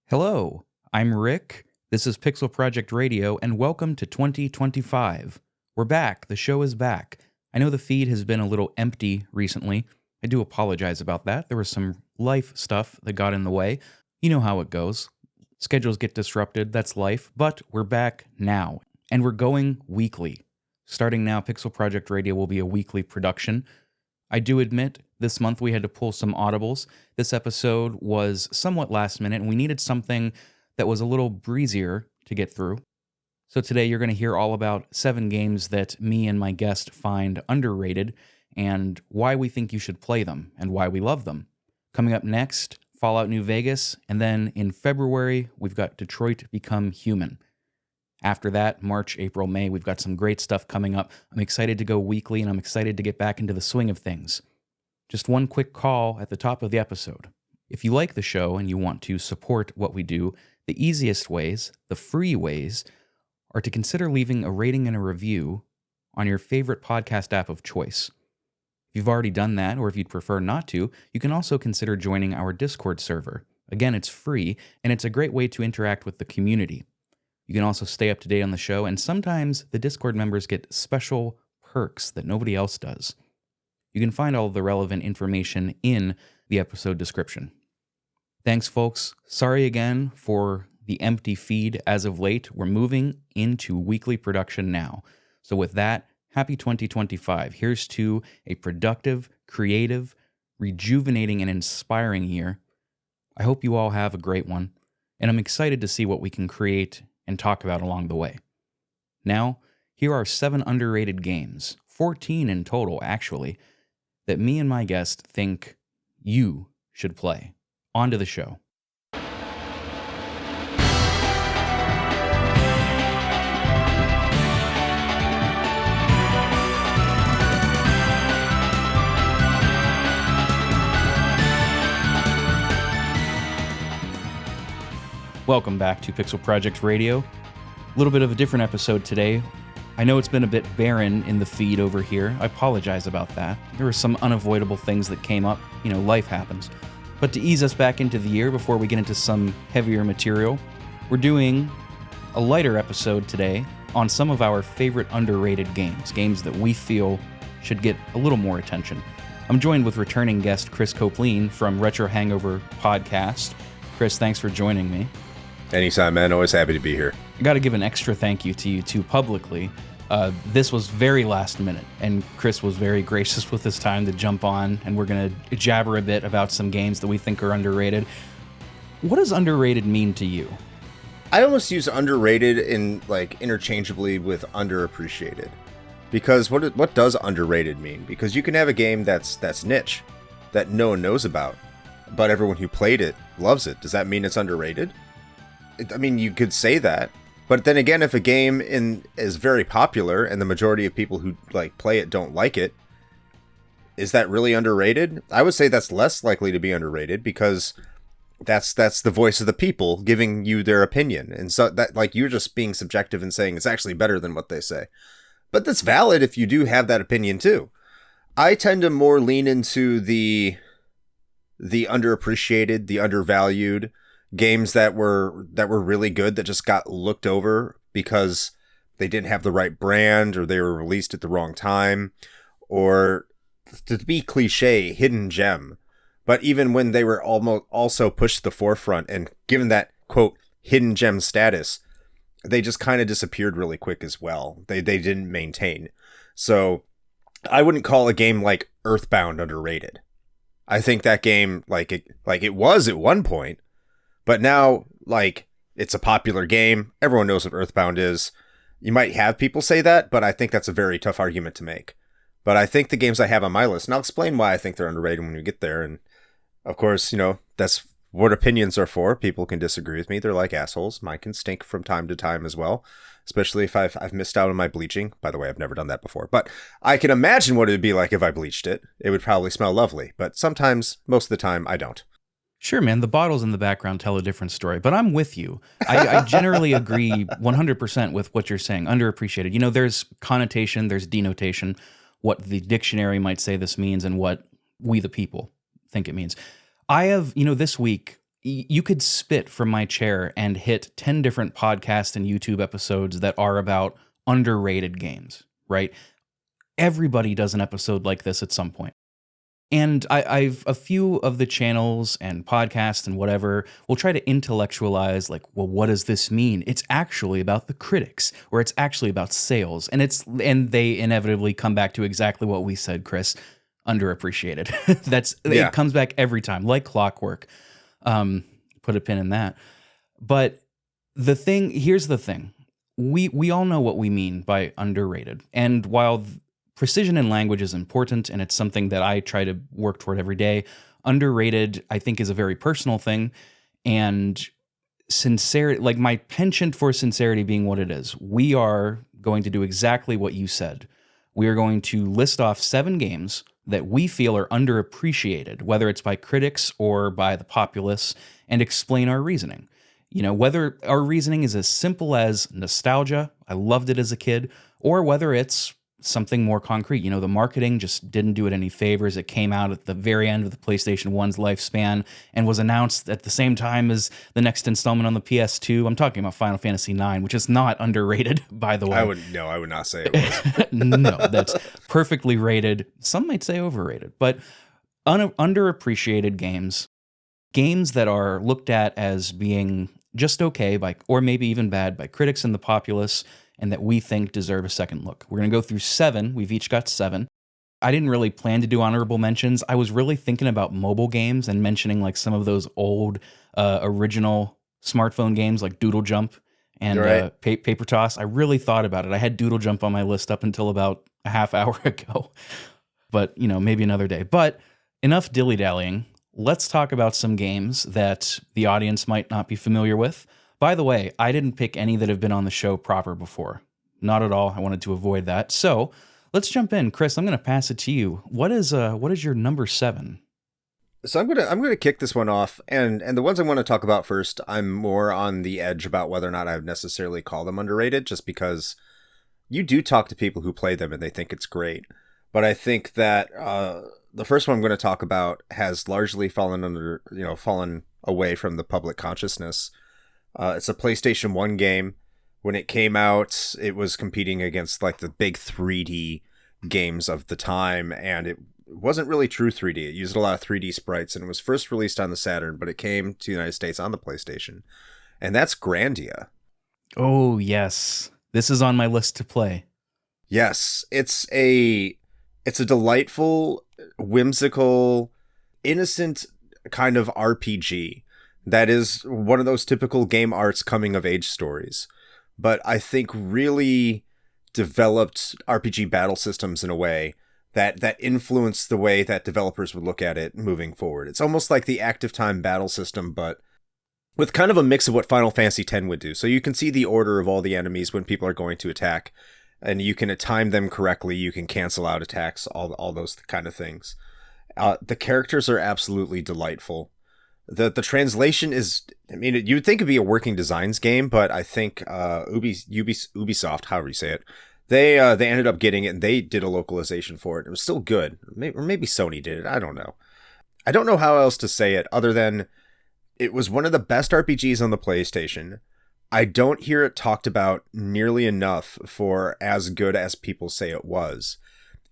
Hello, I'm Rick. This is pixelprojectradio, and welcome to 2025. We're back. The show is back. I know the feed has been a little empty recently. I do apologize about that. There was some life stuff that got in the way. You know how it goes. Schedules get disrupted. That's life. But we're back now, and we're going weekly. Starting now, Pixel Project Radio will be a weekly production. I do admit, this month we had to pull some audibles. This episode was somewhat last minute, and we needed something that was a little breezier to get through. So today you're going to hear all about 7 games that me and my guest find underrated, and why we think you should play them, and why we love them. Coming up next, Fallout New Vegas, and then in February, we've got Detroit Become Human. After that, March, April, May, we've got some great stuff coming up. I'm excited to go weekly, and I'm excited to get back into the swing of things. Just one quick call at the top of the episode. If you like the show and you want to support what we do, the easiest ways, the free ways, are to consider leaving a rating and a review on your favorite podcast app of choice. If you've already done that, or if you'd prefer not to, you can also consider joining our Discord server. Again, it's free, and it's a great way to interact with the community. You can also stay up to date on the show, and sometimes the Discord members get special perks that nobody else does. You can find all of the relevant information in the episode description. Thanks, folks. Sorry again for the empty feed as of late. We're moving into weekly production now. So with that, happy 2025. Here's to a productive, creative, rejuvenating, and inspiring year. I hope you all have a great one, and I'm excited to see what we can create and talk about along the way. Now, here are 7 underrated games, 14 in total actually, that me and my guest think you should play. On to the show. Welcome back to Pixel Project Radio. A little bit of a different episode today. I know it's been a bit barren in the feed over here. I apologize about that. There were some unavoidable things that came up. You know, life happens. But to ease us back into the year before we get into some heavier material, we're doing a lighter episode today on some of our favorite underrated games. Games that we feel should get a little more attention. I'm joined with returning guest Chris Copeline from Retro Hangover Podcast. Chris, thanks for joining me. Anytime, man. Always happy to be here. I got to give an extra thank you to you two publicly. This was very last minute, and Chris was very gracious with his time to jump on, and we're going to jabber a bit about some games that we think are underrated. What does underrated mean to you? I almost use underrated in interchangeably with underappreciated. Because what does underrated mean? Because you can have a game that's niche, that no one knows about, but everyone who played it loves it. Does that mean it's underrated? I mean, you could say that, but then again, if a game is very popular and the majority of people who play it don't like it, is that really underrated? I would say that's less likely to be underrated because that's the voice of the people giving you their opinion, and so that you're just being subjective and saying it's actually better than what they say. But that's valid if you do have that opinion too. I tend to more lean into the underappreciated, the undervalued games that were really good that just got looked over because they didn't have the right brand, or they were released at the wrong time, or, to be cliche, hidden gem. But even when they were almost also pushed to the forefront and given that quote hidden gem status, they just kind of disappeared really quick as well. They didn't maintain. So I wouldn't call a game like Earthbound underrated. I think that game it was at one point. But now, it's a popular game. Everyone knows what Earthbound is. You might have people say that, but I think that's a very tough argument to make. But I think the games I have on my list, and I'll explain why I think they're underrated when we get there. And, of course, that's what opinions are for. People can disagree with me. They're like assholes. Mine can stink from time to time as well, especially if I've missed out on my bleaching. By the way, I've never done that before. But I can imagine what it would be like if I bleached it. It would probably smell lovely. But sometimes, most of the time, I don't. Sure, man. The bottles in the background tell a different story, but I'm with you. I generally agree 100% with what you're saying. Underappreciated. There's connotation, there's denotation, what the dictionary might say this means and what we the people think it means. I have, this week, You could spit from my chair and hit 10 different podcast and YouTube episodes that are about underrated games, right? Everybody does an episode like this at some point. And I've a few of the channels and podcasts and whatever will try to intellectualize, like, well, what does this mean? It's actually about the critics, or it's actually about sales, and they inevitably come back to exactly what we said, Chris, underappreciated. It comes back every time, like clockwork. Put a pin in that. But here's the thing, we all know what we mean by underrated, and while precision in language is important, and it's something that I try to work toward every day, underrated, I think, is a very personal thing. And sincerity, like my penchant for sincerity being what it is, we are going to do exactly what you said. We are going to list off 7 games that we feel are underappreciated, whether it's by critics or by the populace, and explain our reasoning. You know, whether our reasoning is as simple as nostalgia, I loved it as a kid, or whether it's something more concrete. You know, the marketing just didn't do it any favors. It came out at the very end of the PlayStation 1's lifespan and was announced at the same time as the next installment on the PS2. I'm talking about Final Fantasy IX, which is not underrated, by the way. I would not say it was. No, that's perfectly rated. Some might say overrated, but underappreciated games that are looked at as being just okay by, or maybe even bad by critics and the populace, and that we think deserve a second look. We're going to go through 7. We've each got 7. I didn't really plan to do honorable mentions. I was really thinking about mobile games and mentioning like some of those old original smartphone games like Doodle Jump and Right. Paper Toss. I really thought about it. I had Doodle Jump on my list up until about a half hour ago. But, you know, maybe another day. But enough dilly-dallying. Let's talk about some games that the audience might not be familiar with. By the way, I didn't pick any that have been on the show proper before. Not at all. I wanted to avoid that. So let's jump in. Chris, I'm going to pass it to you. What is your number 7? So I'm gonna kick this one off, and the ones I want to talk about first, I'm more on the edge about whether or not I would necessarily call them underrated, just because you do talk to people who play them and they think it's great. But I think that the first one I'm going to talk about has largely fallen away from the public consciousness. It's a PlayStation 1 game. When it came out, it was competing against like the big 3D games of the time, and it wasn't really true 3D. It used a lot of 3D sprites, and it was first released on the Saturn, but it came to the United States on the PlayStation. And that's Grandia. Oh, yes. This is on my list to play. Yes, it's a delightful, whimsical, innocent kind of RPG that is one of those typical game arts coming of age stories, but I think really developed RPG battle systems in a way that influenced the way that developers would look at it moving forward. It's almost like the active time battle system, but with kind of a mix of what Final Fantasy X would do. So you can see the order of all the enemies when people are going to attack, and you can time them correctly. You can cancel out attacks, all those kind of things. The characters are absolutely delightful. The translation is, I mean, you'd think it'd be a working designs game, but I think Ubisoft, however you say it, they ended up getting it, and they did a localization for it. It was still good. Or maybe Sony did it. I don't know. I don't know how else to say it other than it was one of the best RPGs on the PlayStation. I don't hear it talked about nearly enough for as good as people say it was.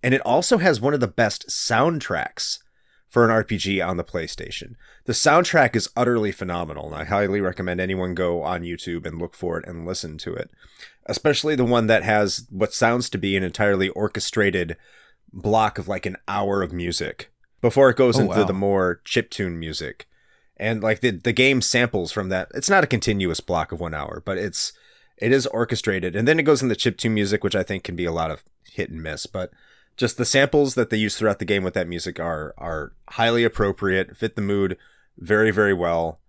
And it also has one of the best soundtracks for an RPG on the PlayStation. The soundtrack is utterly phenomenal, and I highly recommend anyone go on YouTube and look for it and listen to it. Especially the one that has what sounds to be an entirely orchestrated block of like an hour of music before it goes into the more chiptune music. And like the game samples from that. It's not a continuous block of 1 hour, but it is orchestrated. And then it goes in the chiptune music, which I think can be a lot of hit and miss, but just the samples that they use throughout the game with that music are highly appropriate, fit the mood very, very well.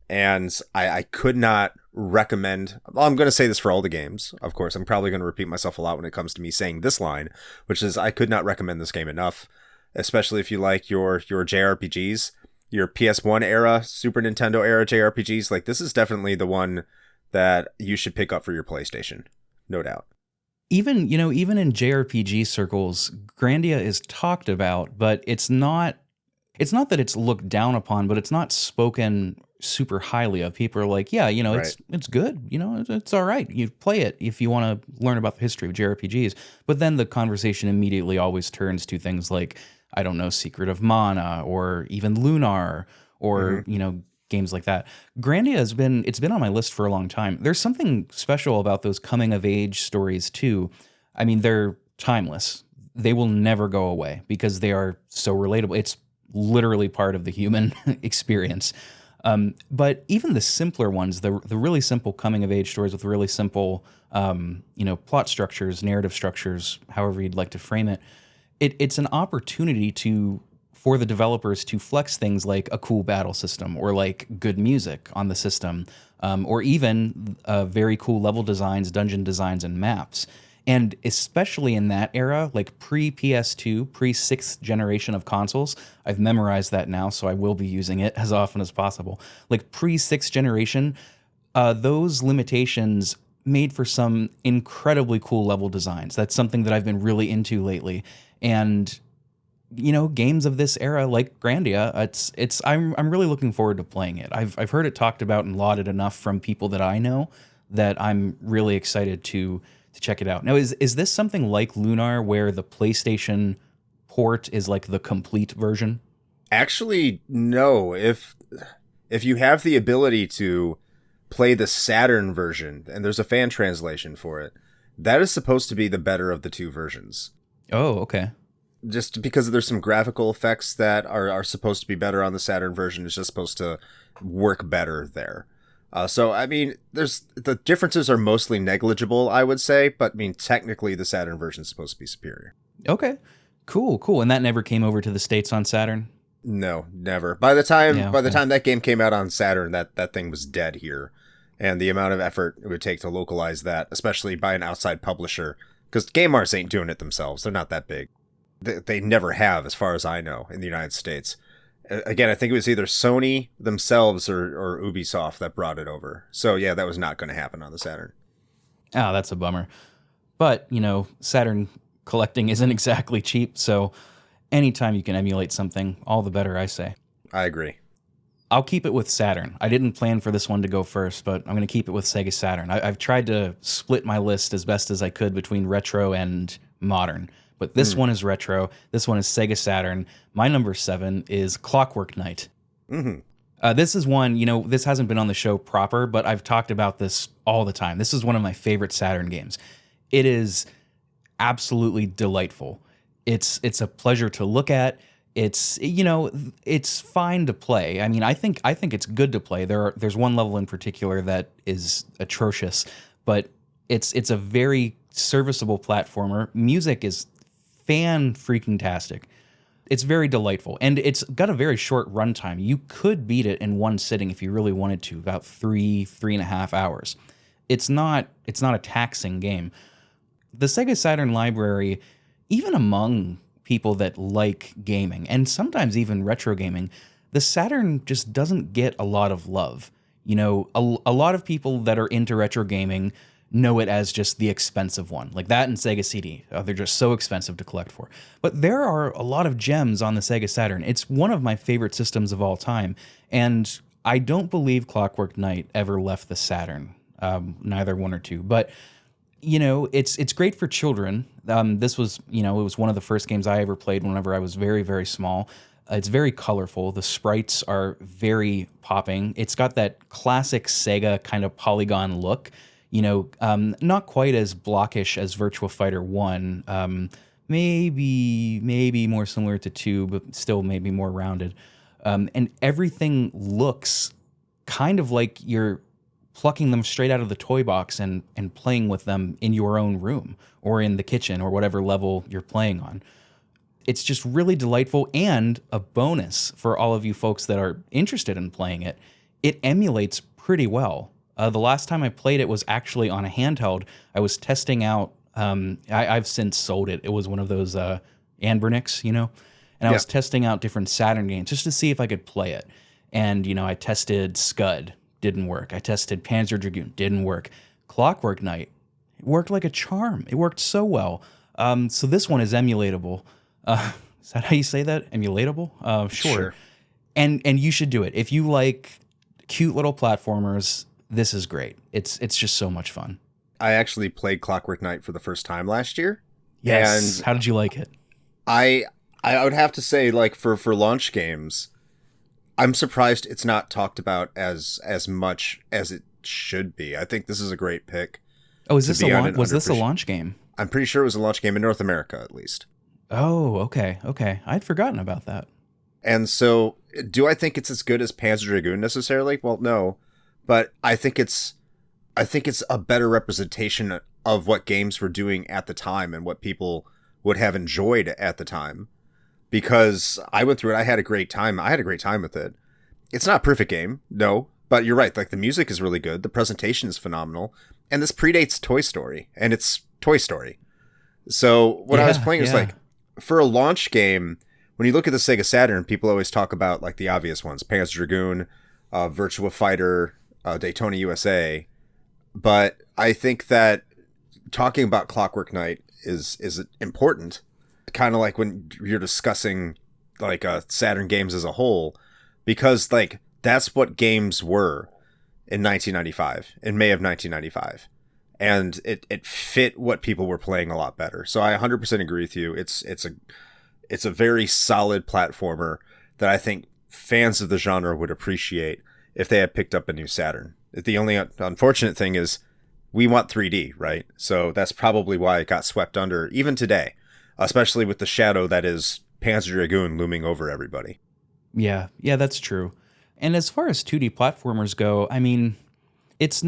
And I could not recommend, well, I'm going to say this for all the games. Of course, I'm probably going to repeat myself a lot when it comes to me saying this line, which is I could not recommend this game enough, especially if you like your JRPGs, your PS1 era, Super Nintendo era JRPGs. Like, this is definitely the one that you should pick up for your PlayStation. No doubt. Even in JRPG circles, Grandia is talked about, but it's not that it's looked down upon, but it's not spoken super highly of. People are like, yeah, you know, Right. it's good, you know, it's all right. You play it if you want to learn about the history of JRPGs. But then the conversation immediately always turns to things like, I don't know, Secret of Mana or even Lunar Hmm. or, you know, games like that. Grandia it's been on my list for a long time. There's something special about those coming of age stories too. I mean, they're timeless. They will never go away because they are so relatable. It's literally part of the human experience. But even the simpler ones, the really simple coming of age stories with really simple, you know, plot structures, narrative structures, however you'd like to frame it, it's an opportunity to for the developers to flex things like a cool battle system or like good music on the system, or even very cool level designs, dungeon designs, and maps. And especially in that era, like pre PS2, pre sixth generation of consoles, I've memorized that now, so I will be using it as often as possible. Like pre sixth generation, those limitations made for some incredibly cool level designs. That's something that I've been really into lately. And you know, games of this era like Grandia, I'm really looking forward to playing it. I've heard it talked about and lauded enough from people that I know that I'm really excited to check it out. Now, is this something like Lunar where the PlayStation port is like the complete version? Actually, no. If you have the ability to play the Saturn version, and there's a fan translation for it, that is supposed to be the better of the two versions. Oh, okay. Just because there's some graphical effects that are supposed to be better on the Saturn version, it's just supposed to work better there. So I mean, there's the differences are mostly negligible, I would say, but I mean technically the Saturn version is supposed to be superior. Okay. Cool, cool. And that never came over to the States on Saturn? No, never. By the time Yeah, that game came out on Saturn, that thing was dead here, and the amount of effort it would take to localize that, especially by an outside publisher, because Game Arts ain't doing it themselves. They're not that big. They never have, as far as I know, in the United States. Again, I think it was either Sony themselves or Ubisoft that brought it over. So yeah, that was not going to happen on the Saturn. Oh, that's a bummer. But, you know, Saturn collecting isn't exactly cheap, so anytime you can emulate something, all the better, I say. I agree. I'll keep it with Saturn. I didn't plan for this one to go first, but I'm going to keep it with Sega Saturn. I've tried to split my list as best as I could between retro and modern, but this one is retro. This one is Sega Saturn. My number 7 is Clockwork Knight. Mm-hmm. This is one, you know, this hasn't been on the show proper, but I've talked about this all the time. This is one of my favorite Saturn games. It is absolutely delightful. It's a pleasure to look at. It's, you know, it's fine to play. I mean, I think it's good to play. There's one level in particular that is atrocious, but it's a very serviceable platformer. Music is fan freaking tastic. It's very delightful, and it's got a very short runtime. You could beat it in one sitting if you really wanted to, about 3.5 hours. It's not a taxing game. The Sega Saturn library, even among people that like gaming and sometimes even retro gaming, the Saturn just doesn't get a lot of love. You know, a lot of people that are into retro gaming know it as just the expensive one, like that and Sega CD. They're just so expensive to collect for. But there are a lot of gems on the Sega Saturn. It's one of my favorite systems of all time, and I don't believe Clockwork Knight ever left the Saturn, neither one or two. But you know, it's great for children. This was, you know, it was one of the first games I ever played whenever I was very, very small. It's very colorful. The sprites are very popping. It's got that classic Sega kind of polygon look. You know, not quite as blockish as Virtua Fighter 1. Maybe more similar to 2, but still maybe more rounded. And everything looks kind of like you're plucking them straight out of the toy box and playing with them in your own room or in the kitchen or whatever level you're playing on. It's just really delightful, and a bonus for all of you folks that are interested in playing it, it emulates pretty well. The last time I played it was actually on a handheld. I was testing out, I've since sold it. It was one of those Anbernics, you know? And I was testing out different Saturn games just to see if I could play it. And, you know, I tested Scud. Didn't work. I tested Panzer Dragoon. Didn't work. Clockwork Knight. It worked like a charm. It worked so well. So this one is emulatable. Is that how you say that? Emulatable? Sure. Sure. And you should do it. If you like cute little platformers. This is great. It's just so much fun. I actually played Clockwork Knight for the first time last year. Yes. And how did you like it? I would have to say, like, for launch games, I'm surprised it's not talked about as much as it should be. I think this is a great pick. Oh, is this a launch? Was this a launch game? I'm pretty sure it was a launch game in North America, at least. Oh, okay. I'd forgotten about that. And so, do I think it's as good as Panzer Dragoon necessarily? Well, no, but I think it's a better representation of what games were doing at the time and what people would have enjoyed at the time. Because I went through it, I had a great time. I had a great time with it. It's not a perfect game, no, but you're right. Like, the music is really good, the presentation is phenomenal, and this predates Toy Story, and it's Toy Story. So what I was playing was like, for a launch game, when you look at the Sega Saturn, people always talk about like the obvious ones: Panzer Dragoon, Virtua Fighter, Daytona USA. But I think that talking about Clockwork Knight is important. Kind of like when you're discussing like Saturn games as a whole, because like that's what games were in 1995, in May of 1995. And it fit what people were playing a lot better. So I 100% agree with you. It's a very solid platformer that I think fans of the genre would appreciate if they had picked up a new Saturn. The only unfortunate thing is we want 3D, right? So that's probably why it got swept under, even today, especially with the shadow that is Panzer Dragoon looming over everybody. Yeah, that's true. And as far as 2D platformers go, I mean, it's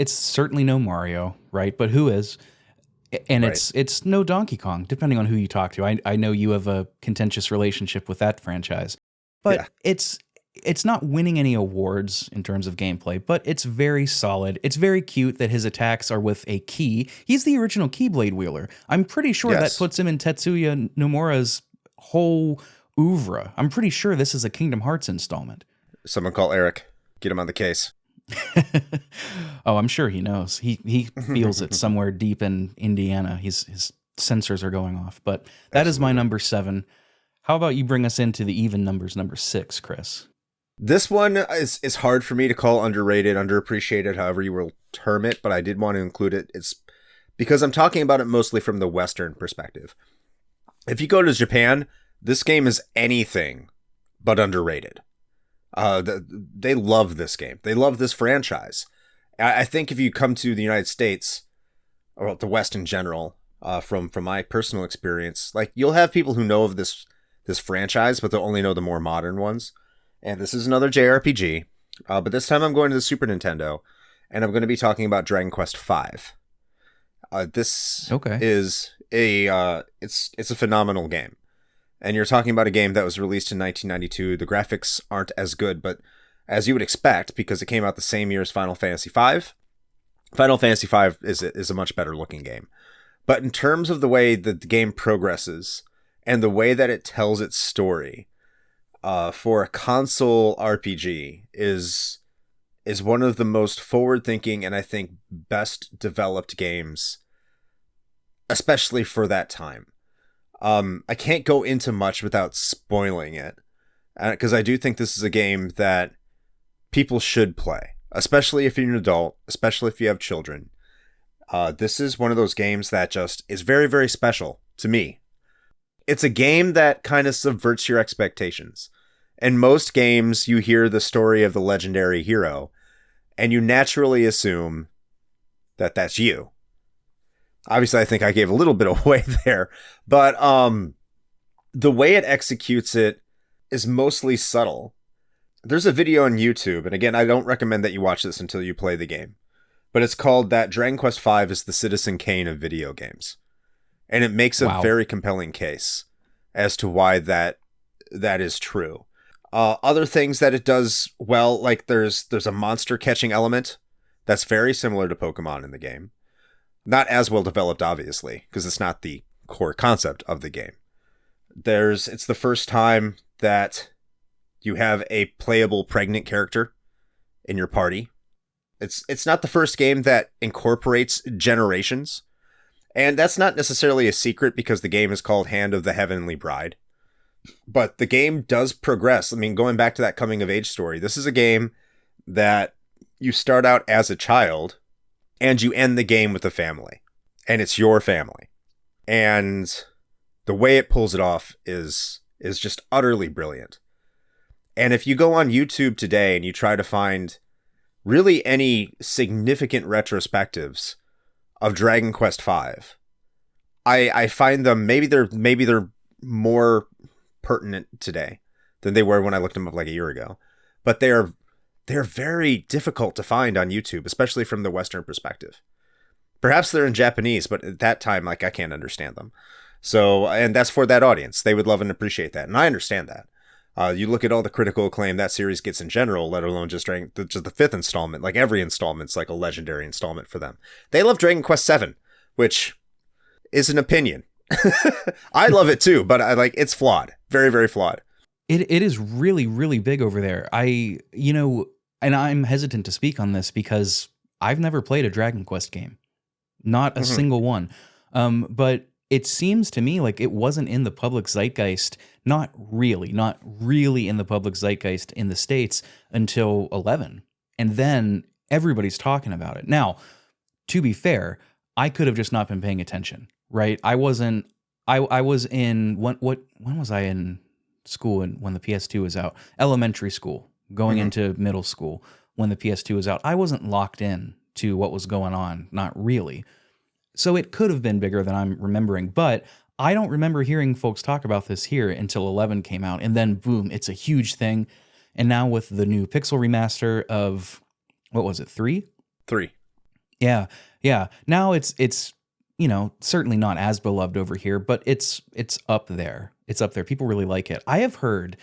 certainly no Mario, right? But who is? And Right. it's no Donkey Kong, depending on who you talk to. I know you have a contentious relationship with that franchise, but it's not winning any awards in terms of gameplay, but it's very solid. It's very cute that his attacks are with a key. He's the original Keyblade wielder. I'm pretty sure that puts him in Tetsuya Nomura's whole oeuvre. I'm pretty sure this is a Kingdom Hearts installment. Someone call Eric. Get him on the case. Oh, I'm sure he knows. He feels it somewhere deep in Indiana. His sensors are going off. But that is my number 7. How about you bring us into the even numbers, number 6, Chris? This one is hard for me to call underrated, underappreciated, however you will term it, but I did want to include it. It's because I'm talking about it mostly from the Western perspective. If you go to Japan, this game is anything but underrated. They love this game. They love this franchise. I think if you come to the United States, or the West in general, from my personal experience, like, you'll have people who know of this franchise, but they'll only know the more modern ones. And this is another JRPG, but this time I'm going to the Super Nintendo, and I'm going to be talking about Dragon Quest V. This is it's a phenomenal game. And you're talking about a game that was released in 1992. The graphics aren't as good, but as you would expect, because it came out the same year as Final Fantasy V, Final Fantasy V is a much better looking game. But in terms of the way that the game progresses and the way that it tells its story, for a console RPG is one of the most forward-thinking and I think best developed games, especially for that time. I can't go into much without spoiling it, because I do think this is a game that people should play, especially if you're an adult, especially if you have children. This is one of those games that just is very, very special to me. It's a game that kind of subverts your expectations. In most games, you hear the story of the legendary hero, and you naturally assume that that's you. Obviously, I think I gave a little bit away there, but the way it executes it is mostly subtle. There's a video on YouTube, and again, I don't recommend that you watch this until you play the game, but it's called that Dragon Quest V is the Citizen Kane of video games. And it makes a very compelling case as to why that is true. Other things that it does well, like there's a monster catching element that's very similar to Pokemon in the game. Not as well developed, obviously, because it's not the core concept of the game. It's the first time that you have a playable pregnant character in your party. It's not the first game that incorporates generations. And that's not necessarily a secret because the game is called Hand of the Heavenly Bride. But the game does progress. I mean, going back to that coming of age story, this is a game that you start out as a child and you end the game with a family, and it's your family. And the way it pulls it off is just utterly brilliant. And if you go on YouTube today and you try to find really any significant retrospectives of Dragon Quest V, I find them, maybe they're more pertinent today than they were when I looked them up like a year ago. But they're very difficult to find on YouTube, especially from the Western perspective. Perhaps they're in Japanese, but at that time, like, I can't understand them. So, and that's for that audience. They would love and appreciate that. And I understand that. You look at all the critical acclaim that series gets in general, let alone just the fifth installment. Like, every installment's like a legendary installment for them. They love Dragon Quest VII, which is an opinion. I love it too, but it's flawed. Very, very flawed. It is really, really big over there. And I'm hesitant to speak on this because I've never played a Dragon Quest game. Not a single one. But it seems to me like it wasn't in the public zeitgeist, not really in the public zeitgeist in the States until 11. And then everybody's talking about it. Now, to be fair, I could have just not been paying attention, right? I was in, when was I in school when the PS2 was out? Elementary school, going into middle school when the PS2 was out. I wasn't locked in to what was going on, not really. So it could have been bigger than I'm remembering, but I don't remember hearing folks talk about this here until 11 came out, and then boom, it's a huge thing. And now with the new Pixel remaster of, what was it, 3? 3. Yeah. Now it's certainly not as beloved over here, but it's up there. It's up there. People really like it. I have heard,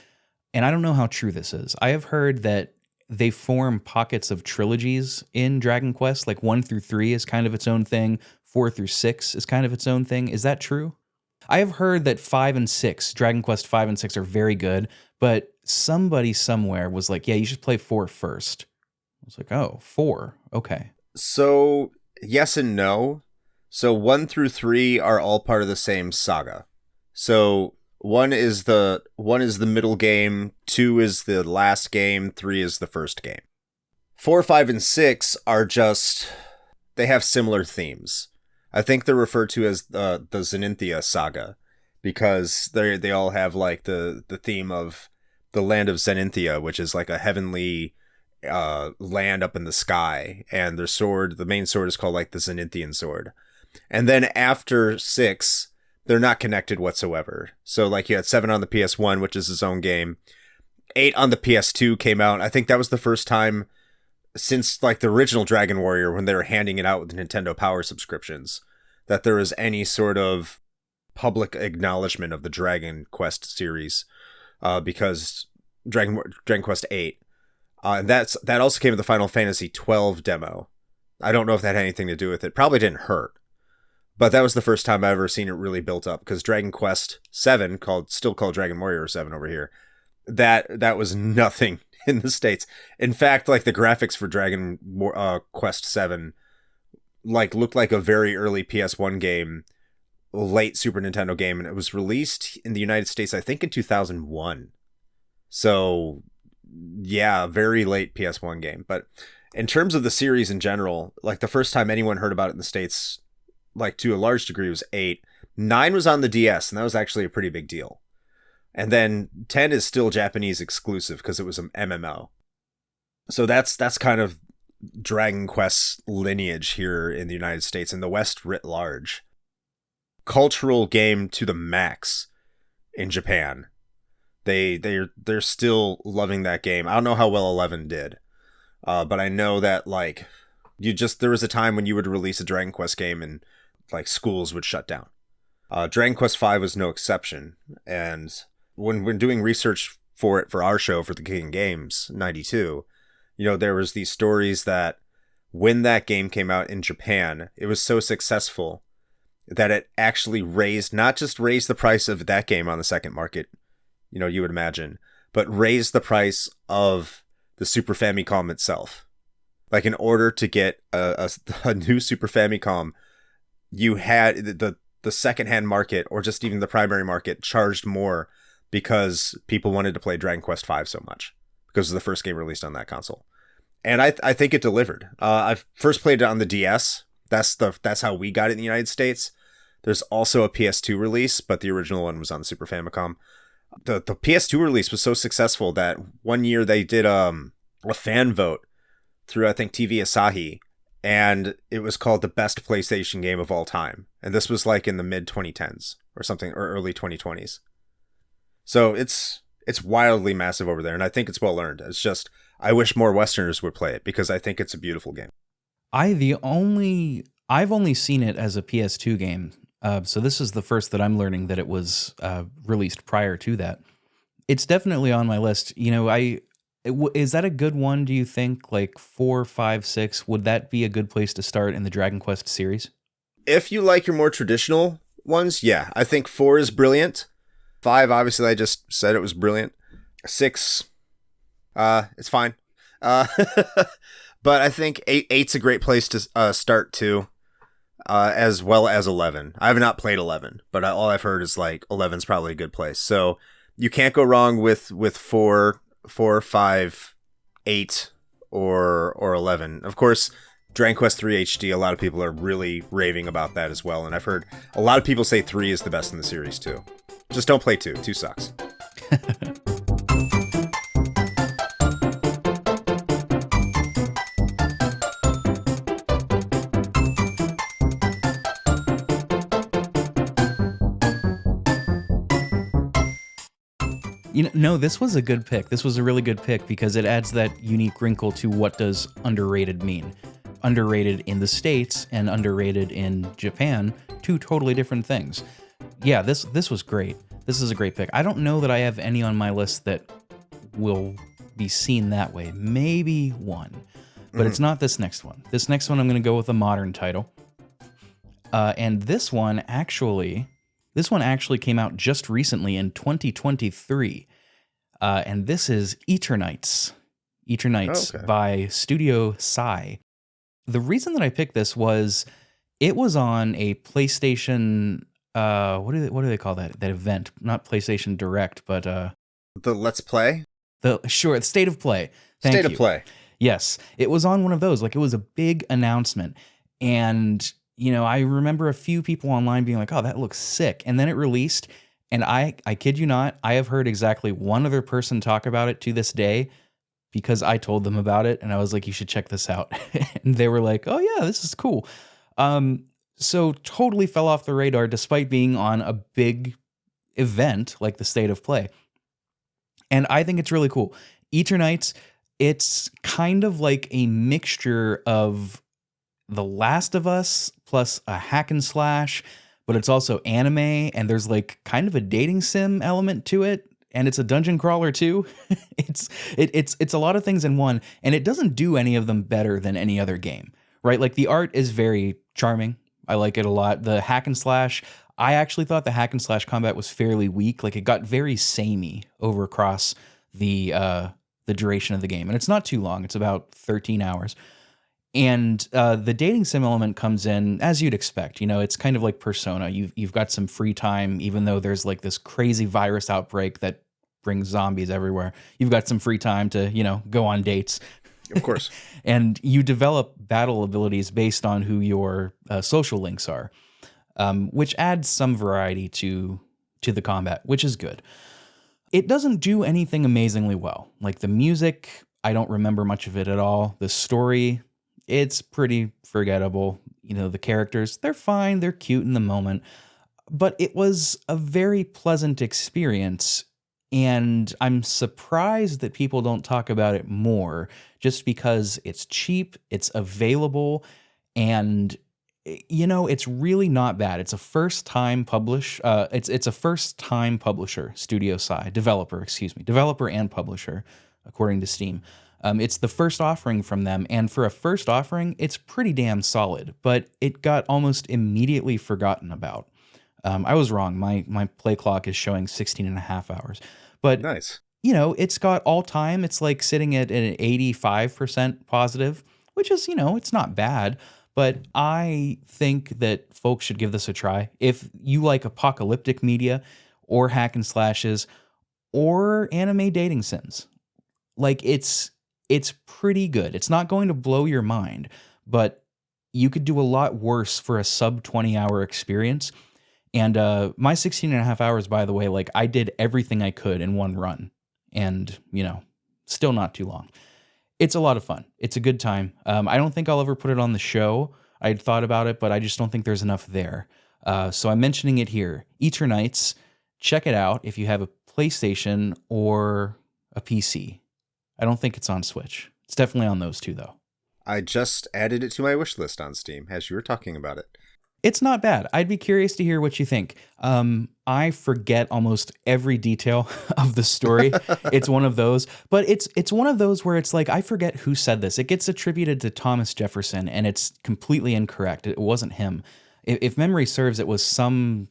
and I don't know how true this is, I have heard that they form pockets of trilogies in Dragon Quest, like 1 through 3 is kind of its own thing, 4 through 6 is kind of its own thing. Is that true? I have heard that 5 and 6, Dragon Quest 5 and 6 are very good, but somebody somewhere was like, yeah, you should play 4 first. I was like, oh, 4, okay. So, yes and no. So 1 through 3 are all part of the same saga. So one is the middle game, 2 is the last game, 3 is the first game. 4, 5, and 6 are just, they have similar themes. I think they're referred to as the Zenithia saga because they all have like the theme of the land of Zenithia, which is like a heavenly land up in the sky, and their sword, the main sword, is called like the Zenithian sword. And then after 6, they're not connected whatsoever. So like you had 7 on the PS1, which is its own game. 8 on the PS2 came out. I think that was the first time since like the original Dragon Warrior, when they were handing it out with Nintendo Power subscriptions, that there was any sort of public acknowledgement of the Dragon Quest series, because Dragon Quest 8. And that also came with the Final Fantasy 12 demo. I don't know if that had anything to do with it. Probably didn't hurt. But that was the first time I've ever seen it really built up, because Dragon Quest 7, still called Dragon Warrior 7 over here, that was nothing in the States. In fact, like the graphics for Dragon Quest 7 like looked like a very early PS1 game, late Super Nintendo game, and it was released in the United States, I think, in 2001. So yeah, very late PS1 game. But in terms of the series in general, like the first time anyone heard about it in the States, like to a large degree, was 8. 9 was on the DS, and that was actually a pretty big deal. And then 10 is still Japanese exclusive because it was an MMO. So that's kind of Dragon Quest's lineage here in the United States and the West writ large. Cultural game to the max in Japan. They're still loving that game. I don't know how well 11 did, but I know that like there was a time when you would release a Dragon Quest game and like schools would shut down. Dragon Quest V was no exception, and when we're doing research for it for our show for the King Games 92, there was these stories that when that game came out in Japan, it was so successful that it actually not just raised the price of that game on the second market, you would imagine, but raised the price of the Super Famicom itself. Like in order to get a new Super Famicom, you had the secondhand market, or just even the primary market, charged more because people wanted to play Dragon Quest V so much because it was the first game released on that console. and I think it delivered. I first played it on the DS. That's how we got it in the United States. There's also a PS2 release, but the original one was on the Super Famicom. The PS2 release was so successful that one year they did a fan vote through, I think, TV Asahi, and it was called the best PlayStation game of all time. And this was like in the mid 2010s or something, or early 2020s. So it's wildly massive over there, and I think it's well earned. It's just I wish more Westerners would play it because I think it's a beautiful game. I've only seen it as a PS2 game, so this is the first that I'm learning that it was released prior to that. It's definitely on my list. You know, is that a good one? Do you think, like 4, 5, 6? Would that be a good place to start in the Dragon Quest series? If you like your more traditional ones, yeah, I think 4 is brilliant. 5, obviously, I just said it was brilliant. 6, it's fine. But I think 8's a great place to start too, as well as 11. I have not played 11, but all I've heard is like 11's probably a good place. So you can't go wrong with 4, 5, 8, or 11. Of course, Dragon Quest 3 HD, a lot of people are really raving about that as well, and I've heard a lot of people say 3 is the best in the series too. Just don't play 2. 2 sucks. No, this was a good pick. This was a really good pick because it adds that unique wrinkle to what does underrated mean. Underrated in the States and underrated in Japan, two totally different things. Yeah, this was great. This is a great pick. I don't know that I have any on my list that will be seen that way. Maybe one, but it's not this next one. This next one I'm going to go with a modern title. And this one actually came out just recently in 2023. And this is Eternights. Eternights by Studio Sai. The reason that I picked this was it was on a PlayStation, what do they call that event? Not PlayStation Direct, but the Let's Play? The State of Play. Thank you. State of Play. Yes. It was on one of those. Like, it was a big announcement. And you know, I remember a few people online being like, oh, that looks sick. And then it released, and I kid you not, I have heard exactly one other person talk about it to this day because I told them about it, and I was like, you should check this out. And they were like, oh yeah, this is cool. So totally fell off the radar despite being on a big event like the State of Play. And I think it's really cool. Eternights, it's kind of like a mixture of The Last of Us plus a hack and slash, but it's also anime, and there's like kind of a dating sim element to it, and it's a dungeon crawler too. It's a lot of things in one, and it doesn't do any of them better than any other game, right? Like, the art is very charming. I like it a lot. The hack and slash, I actually thought the hack and slash combat was fairly weak. Like, it got very samey over across the duration of the game, and it's not too long. It's about 13 hours. And the dating sim element comes in as you'd expect. You know, it's kind of like Persona. You've got some free time, even though there's like this crazy virus outbreak that brings zombies everywhere. You've got some free time to, you know, go on dates. Of course. And you develop battle abilities based on who your social links are, which adds some variety to the combat, which is good. It doesn't do anything amazingly well. Like, the music, I don't remember much of it at all. The story, it's pretty forgettable. You know, the characters, they're fine, they're cute in the moment, but it was a very pleasant experience, and I'm surprised that people don't talk about it more, just because it's cheap, it's available, and you know, it's really not bad. It's a first-time it's a first-time publisher, Studio Sai, developer and publisher, according to Steam. It's the first offering from them, and for a first offering, it's pretty damn solid, but it got almost immediately forgotten about. I was wrong. My play clock is showing 16 and a half hours. But, nice. You know, it's got all time. It's like sitting at an 85% positive, which is, you know, it's not bad. But I think that folks should give this a try. If you like apocalyptic media or hack and slashes or anime dating sims, like, it's It's pretty good. It's not going to blow your mind, but you could do a lot worse for a sub 20-hour experience. And my 16 and a half hours, by the way, like I did everything I could in one run. And, still not too long. It's a lot of fun. It's a good time. I don't think I'll ever put it on the show. I'd thought about it, but I just don't think there's enough there. So I'm mentioning it here. Eternights, check it out if you have a PlayStation or a PC. I don't think it's on Switch. It's definitely on those two, though. I just added it to my wish list on Steam as you were talking about it. It's not bad. I'd be curious to hear what you think. I forget almost every detail of the story. It's one of those, but it's one of those where it's like, I forget who said this. It gets attributed to Thomas Jefferson, and it's completely incorrect. It wasn't him. If memory serves, it was some,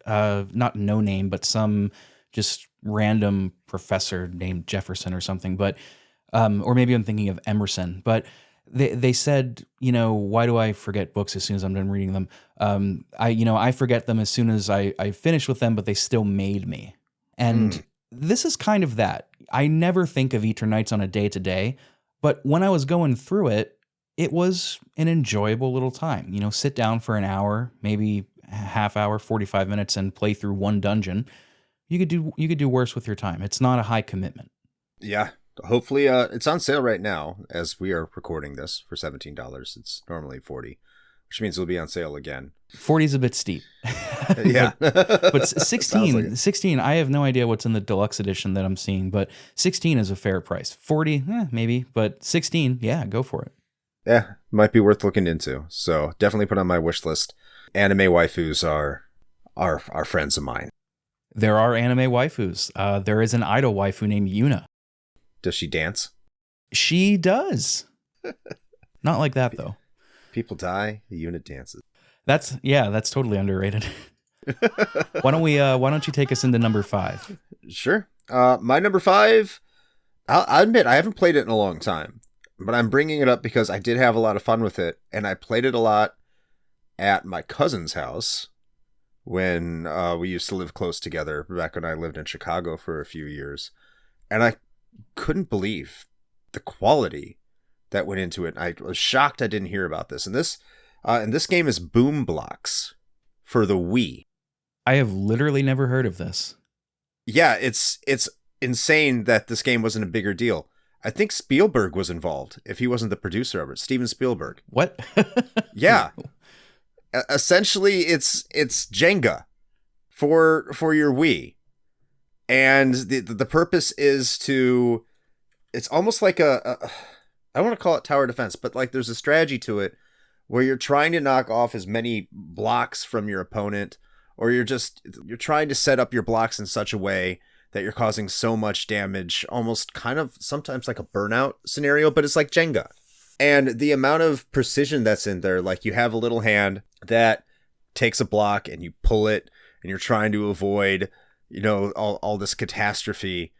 not no name, but some just random professor named Jefferson or something. But, or maybe I'm thinking of Emerson. But they said, why do I forget books as soon as I'm done reading them? I forget them as soon as I finish with them, but they still made me. And this is kind of that. I never think of Eternights on a day-to-day, but when I was going through it, it was an enjoyable little time. Sit down for an hour, maybe a half hour, 45 minutes, and play through one dungeon. You could do worse with your time. It's not a high commitment. Yeah. Hopefully, it's on sale right now as we are recording this for $17. It's normally $40, which means it'll be on sale again. 40 is a bit steep. Yeah. but 16, I have no idea what's in the deluxe edition that I'm seeing, but 16 is a fair price. 40, maybe, but 16, yeah, go for it. Yeah, might be worth looking into. So definitely put on my wish list. Anime waifus are friends of mine. There are anime waifus. There is an idol waifu named Yuna. Does she dance? She does. Not like that, though. People die, the unit dances. That's totally underrated. Why don't you take us into number 5? Sure. My number 5, I'll admit I haven't played it in a long time, but I'm bringing it up because I did have a lot of fun with it, and I played it a lot at my cousin's house when we used to live close together back when I lived in Chicago for a few years. And I couldn't believe the quality that went into it. I was shocked I didn't hear about this. And this game is Boom Blocks for the Wii. I have literally never heard of this. Yeah, it's insane that this game wasn't a bigger deal. I think Spielberg was involved if he wasn't the producer of it. Steven Spielberg. What? Yeah. Essentially, it's Jenga for your Wii. And the purpose is it's almost like I don't want to call it tower defense, but like there's a strategy to it where you're trying to knock off as many blocks from your opponent, or you're trying to set up your blocks in such a way that you're causing so much damage, almost kind of sometimes like a burnout scenario, but it's like Jenga. And the amount of precision that's in there, like you have a little hand that takes a block and you pull it and you're trying to avoid all this catastrophe,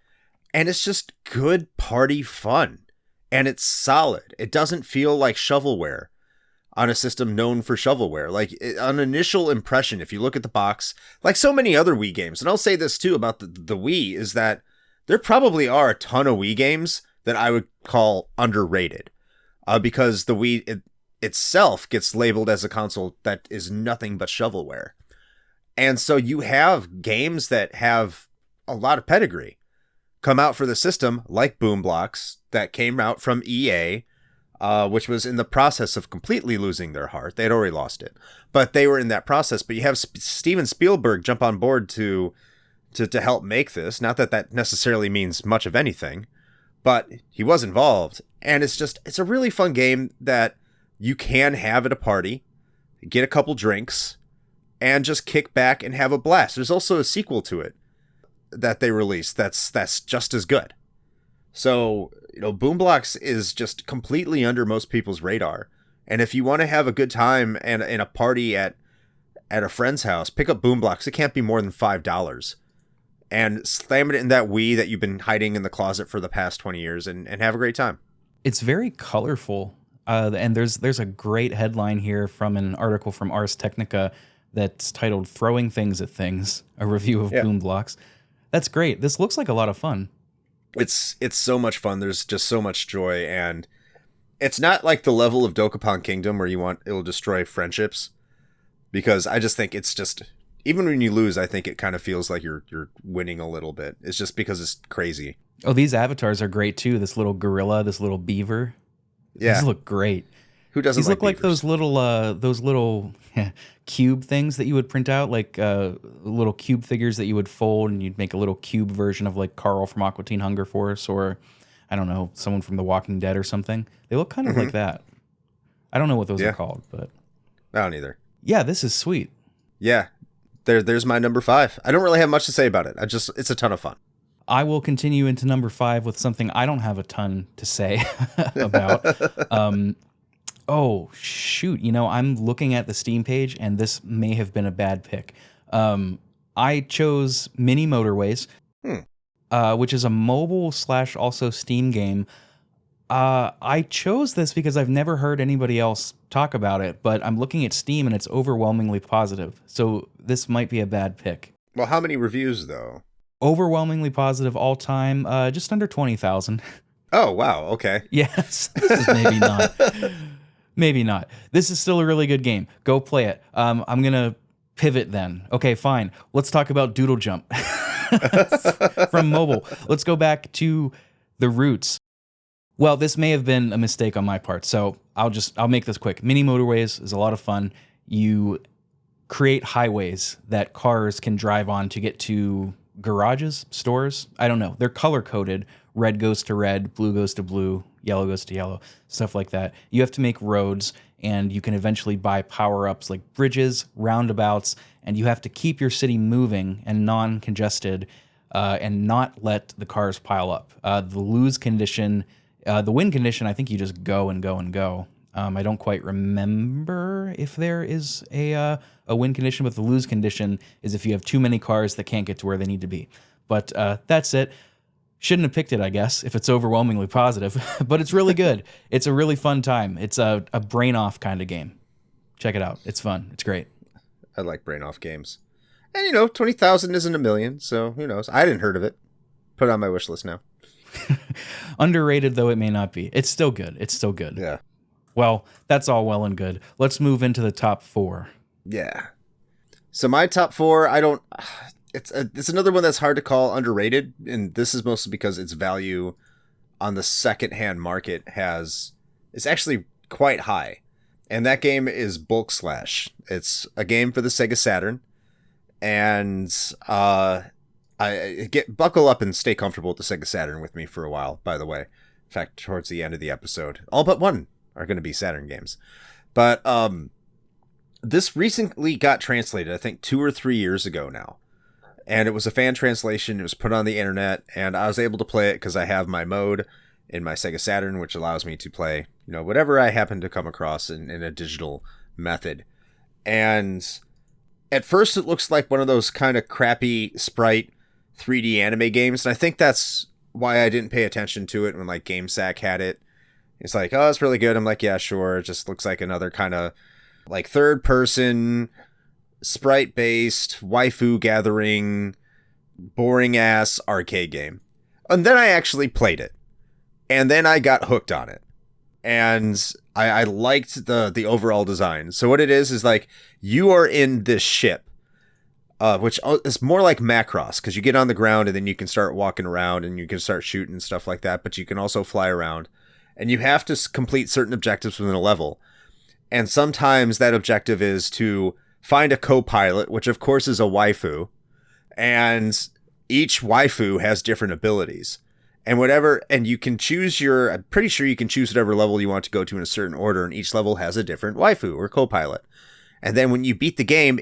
and it's just good party fun, and it's solid. It doesn't feel like shovelware on a system known for shovelware. Like an initial impression, if you look at the box, like so many other Wii games, and I'll say this too about the Wii, is that there probably are a ton of Wii games that I would call underrated, because the Wii itself gets labeled as a console that is nothing but shovelware. And so you have games that have a lot of pedigree come out for the system, like Boom Blocks, that came out from EA, which was in the process of completely losing their heart. They had already lost it, but they were in that process. But you have Steven Spielberg jump on board to help make this. Not that that necessarily means much of anything, but he was involved. And it's a really fun game that you can have at a party, get a couple drinks, and just kick back and have a blast. There's also a sequel to it that they released that's just as good. So, Boom Blocks is just completely under most people's radar. And if you want to have a good time and in a party at a friend's house, pick up Boom Blocks. It can't be more than $5. And slam it in that Wii that you've been hiding in the closet for the past 20 years and have a great time. It's very colorful. And there's a great headline here from an article from Ars Technica that's titled "Throwing Things at Things," a review of Boom Blocks. That's great. This looks like a lot of fun. It's so much fun. There's just so much joy, and it's not like the level of Dokapon Kingdom where it'll destroy friendships, because I just think it's just, even when you lose, I think it kind of feels like you're winning a little bit. It's just because it's crazy. Oh, these avatars are great too. This little gorilla, this little beaver. Yeah. These look great. Who doesn't These like look like beavers? those little cube things that you would print out, like little cube figures that you would fold, and you'd make a little cube version of like Carl from Aqua Teen Hunger Force, or I don't know, someone from The Walking Dead or something. They look kind of like that. I don't know what those are called, but I don't either. yeah, this is sweet. Yeah, there's my number 5. I don't really have much to say about it. It's a ton of fun. I will continue into number 5 with something I don't have a ton to say about. Oh, shoot. I'm looking at the Steam page, and this may have been a bad pick. I chose Mini Motorways, which is a mobile / also Steam game. I chose this because I've never heard anybody else talk about it, but I'm looking at Steam, and it's overwhelmingly positive. So this might be a bad pick. Well, how many reviews, though? Overwhelmingly positive all time, just under 20,000. Oh, wow. Okay. Yes, this is maybe not. Maybe not. This is still a really good game. Go play it. I'm going to pivot then. Okay, fine. Let's talk about Doodle Jump from mobile. Let's go back to the roots. Well, this may have been a mistake on my part, so I'll make this quick. Mini Motorways is a lot of fun. You create highways that cars can drive on to get to garages, stores. I don't know. They're color coded. Red goes to red, blue goes to blue, yellow goes to yellow, stuff like that. You have to make roads, and you can eventually buy power-ups like bridges, roundabouts, and you have to keep your city moving and non-congested and not let the cars pile up. The lose condition, the win condition, I think you just go and go and go. I don't quite remember if there is a win condition, but the lose condition is if you have too many cars that can't get to where they need to be. But that's it. Shouldn't have picked it, I guess, if it's overwhelmingly positive. But it's really good. It's a really fun time. It's a brain-off kind of game. Check it out. It's fun. It's great. I like brain-off games. And, 20,000 isn't a million, so who knows? I hadn't heard of it. Put it on my wish list now. Underrated, though it may not be. It's still good. It's still good. Yeah. Well, that's all well and good. Let's move into the top 4. Yeah. So my top 4, it's another one that's hard to call underrated, and this is mostly because its value on the secondhand market is actually quite high. And that game is Bulk Slash. It's a game for the Sega Saturn, and buckle up and stay comfortable with the Sega Saturn with me for a while, by the way. In fact, towards the end of the episode, all but one are going to be Saturn games. But this recently got translated, I think 2 or 3 years ago now. And it was a fan translation. It was put on the internet, and I was able to play it because I have my mode in my Sega Saturn, which allows me to play, whatever I happen to come across in a digital method. And at first it looks like one of those kind of crappy sprite 3D anime games. And I think that's why I didn't pay attention to it when like GameSack had it. It's like, oh, it's really good. I'm like, yeah, sure. It just looks like another kind of like third person sprite-based, waifu gathering, boring-ass arcade game. And then I actually played it. And then I got hooked on it. And I liked the overall design. So what it is like, you are in this ship, which is more like Macross, because you get on the ground and then you can start walking around and you can start shooting and stuff like that, but you can also fly around. And you have to complete certain objectives within a level. And sometimes that objective is to find a co-pilot, which of course is a waifu, and each waifu has different abilities. And you can choose I'm pretty sure you can choose whatever level you want to go to in a certain order, and each level has a different waifu or co-pilot. And then when you beat the game,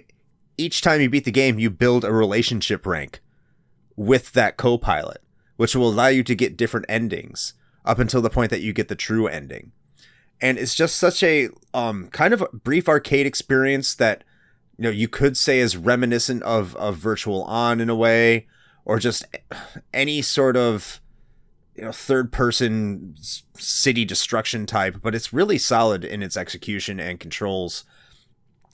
each time you beat the game, you build a relationship rank with that co-pilot, which will allow you to get different endings up until the point that you get the true ending. And it's just such a kind of a brief arcade experience that you could say is reminiscent of Virtual On in a way, or just any sort of third person city destruction type, but it's really solid in its execution and controls.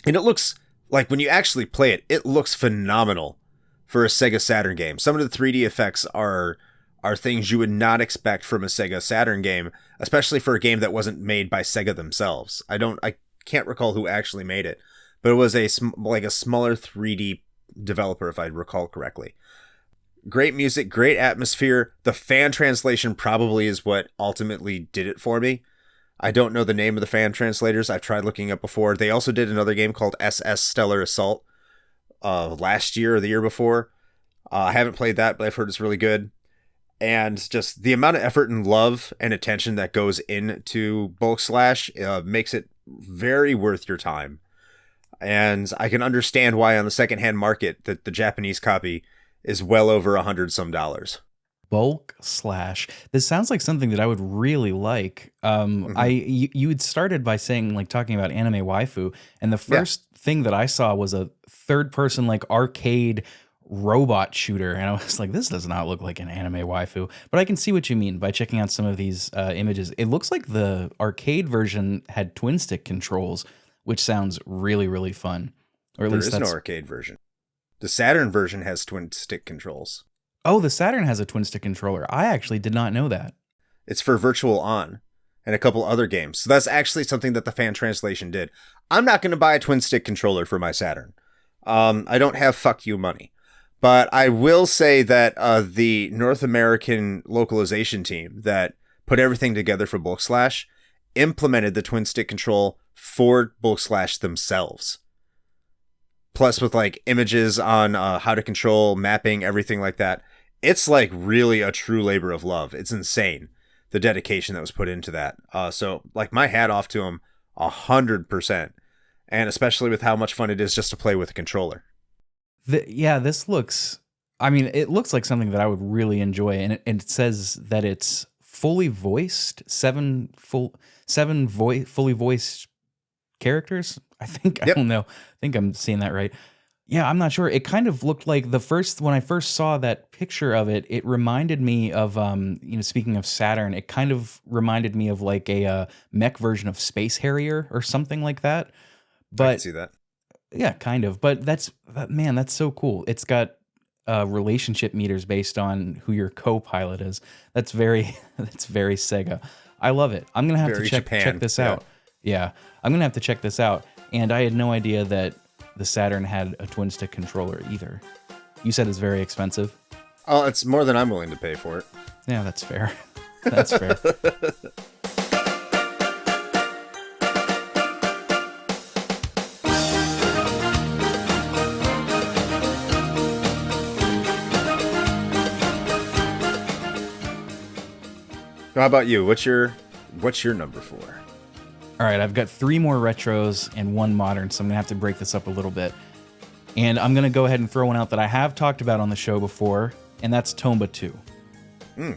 And it looks like, when you actually play it, it looks phenomenal for a Sega Saturn game. Some of the 3D effects are are things you would not expect from a Sega Saturn game, especially for a game that wasn't made by Sega themselves. I can't recall who actually made it, but it was a smaller 3D developer, if I recall correctly. Great music, great atmosphere. The fan translation probably is what ultimately did it for me. I don't know the name of the fan translators. I've tried looking up before. They also did another game called SS Stellar Assault last year or the year before. I haven't played that, but I've heard it's really good. And just the amount of effort and love and attention that goes into Bulk Slash makes it very worth your time. And I can understand why on the secondhand market that the Japanese copy is well over $100 some. Bulk Slash. This sounds like something that I would really like. You had started by saying, like, talking about anime waifu, and the first thing that I saw was a third person like arcade robot shooter, and I was like, this does not look like an anime waifu, but I can see what you mean by checking out some of these images. It looks like the arcade version had twin stick controls, which sounds really, really fun. Or at least there is no arcade version. The Saturn version has twin stick controls. Oh, the Saturn has a twin stick controller. I actually did not know that. It's for Virtual On and a couple other games. So that's actually something that the fan translation did. I'm not going to buy a twin stick controller for my Saturn. I don't have fuck you money. But I will say that the North American localization team that put everything together for Bulk Slash implemented the twin stick control for Bulk Slash themselves. Plus with like images on how to control, mapping, everything like that. It's like really a true labor of love. It's insane, the dedication that was put into that. So like my hat off to them 100%. And especially with how much fun it is just to play with a controller. This looks, I mean, it looks like something that I would really enjoy. And it says that it's fully voiced, fully voiced characters. I think, Yep. I don't know. I think I'm seeing that right. Yeah, I'm not sure. It kind of looked like when I first saw that picture of it, it reminded me of, speaking of Saturn, it kind of reminded me of like a mech version of Space Harrier or something like that. But I can see that. Yeah, kind of. But that's so cool. It's got relationship meters based on who your co-pilot is. That's very Sega. I love it. I'm gonna have to check this out. Yeah, I'm gonna have to check this out. And I had no idea that the Saturn had a twin stick controller either. You said it's very expensive. Oh, it's more than I'm willing to pay for it. Yeah, that's fair. That's fair. How about you? What's your number 4? All right, I've got 3 more retros and 1 modern, so I'm going to have to break this up a little bit. And I'm going to go ahead and throw one out that I have talked about on the show before, and that's Tomba 2.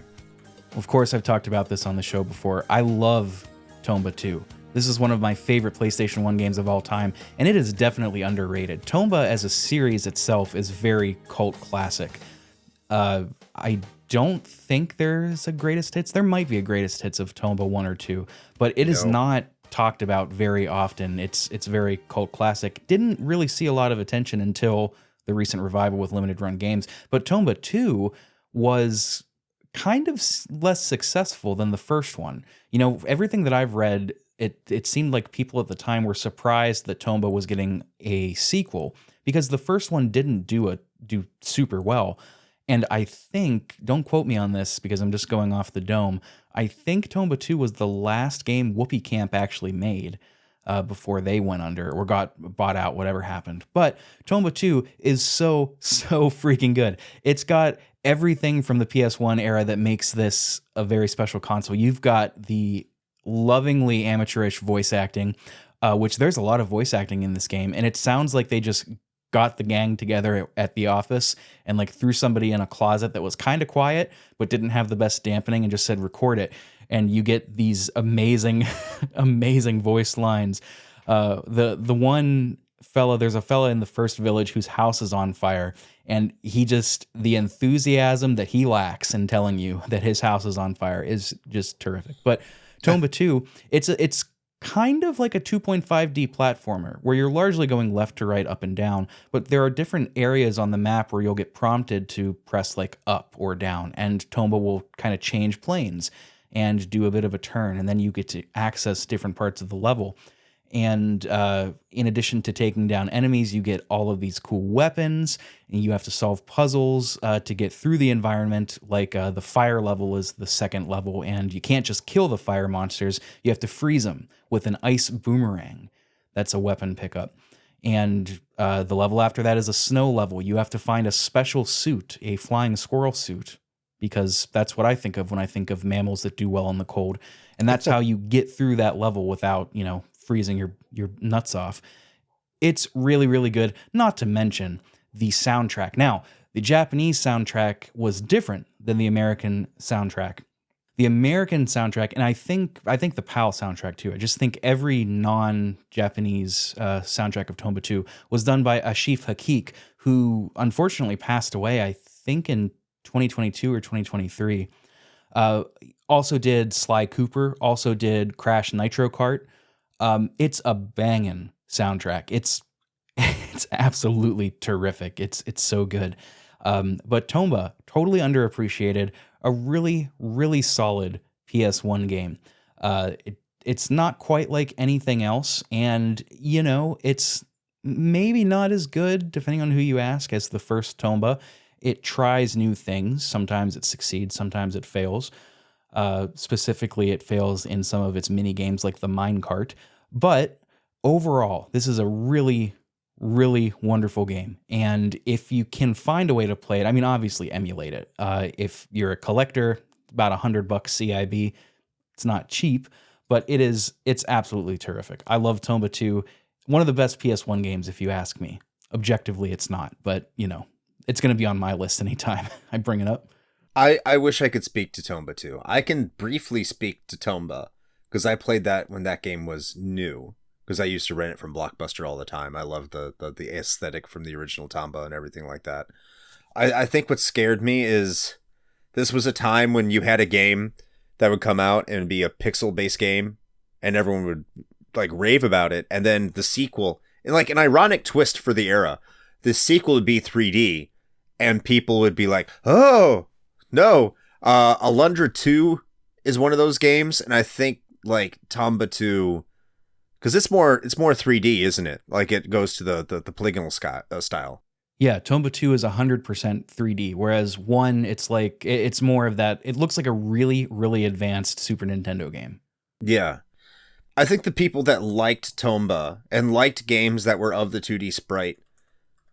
Of course, I've talked about this on the show before. I love Tomba 2. This is one of my favorite PlayStation 1 games of all time, and it is definitely underrated. Tomba as a series itself is very cult classic. I don't think there's a greatest hits. There might be a greatest hits of Tomba 1 or 2, but it is not talked about very often. It's very cult classic. Didn't really see a lot of attention until the recent revival with limited run games. But Tomba 2 was kind of less successful than the first one. You know, everything that I've read, it seemed like people at the time were surprised that Tomba was getting a sequel because the first one didn't do super well. And I think, don't quote me on this because I'm just going off the dome, I think Tomba 2 was the last game Whoopee Camp actually made before they went under or got bought out, whatever happened. But Tomba 2 is so freaking good. It's got everything from the PS1 era that makes this a very special console. You've got the lovingly amateurish voice acting, which there's a lot of voice acting in this game, and it sounds like they just got the gang together at the office and like threw somebody in a closet that was kind of quiet but didn't have the best dampening and just said record it, and you get these amazing voice lines. The one fella, there's a fella in the first village whose house is on fire, and the enthusiasm that he lacks in telling you that his house is on fire is just terrific. But Tomba 2, it's kind of like a 2.5D platformer where you're largely going left to right, up and down, but there are different areas on the map where you'll get prompted to press like up or down, and Tomba will kind of change planes and do a bit of a turn, and then you get to access different parts of the level. And in addition to taking down enemies, you get all of these cool weapons, and you have to solve puzzles to get through the environment. Like the fire level is the second level, and you can't just kill the fire monsters. You have to freeze them with an ice boomerang. That's a weapon pickup. And the level after that is a snow level. You have to find a special suit, a flying squirrel suit, because that's what I think of when I think of mammals that do well in the cold. And that's how you get through that level without, freezing your nuts off. It's really, really good, not to mention the soundtrack. Now, the Japanese soundtrack was different than the American soundtrack. The American soundtrack, and I think the PAL soundtrack too, I just think every non-Japanese soundtrack of Tomba 2 was done by Ashif Hakik, who unfortunately passed away, I think in 2022 or 2023. Also did Sly Cooper, also did Crash Nitro Kart. It's a banging soundtrack. It's absolutely terrific. It's so good. But Tomba, totally underappreciated, a really, really solid PS1 game. It's not quite like anything else, and it's maybe not as good, depending on who you ask, as the first Tomba. It tries new things. Sometimes it succeeds, sometimes it fails. Specifically, it fails in some of its mini games like the minecart. But overall, this is a really, really wonderful game. And if you can find a way to play it, I mean, obviously emulate it. If you're a collector, about $100 CIB. It's not cheap, but it's absolutely terrific. I love Tomba 2. One of the best PS1 games, if you ask me. Objectively, it's not, but it's going to be on my list anytime I bring it up. I wish I could speak to Tomba 2. I can briefly speak to Tomba because I played that when that game was new, because I used to rent it from Blockbuster all the time. I love the aesthetic from the original Tomba and everything like that. I think what scared me is this was a time when you had a game that would come out and be a pixel-based game, and everyone would like rave about it, and then the sequel, and like an ironic twist for the era, the sequel would be 3D, and people would be like, oh, no, Alundra 2 is one of those games, and I think like Tomba 2, because it's more 3D, isn't it? Like it goes to the polygonal style. Yeah, Tomba 2 is 100% 3D, whereas 1, it's like, it's more of that, it looks like a really, really advanced Super Nintendo game. Yeah. I think the people that liked Tomba and liked games that were of the 2D sprite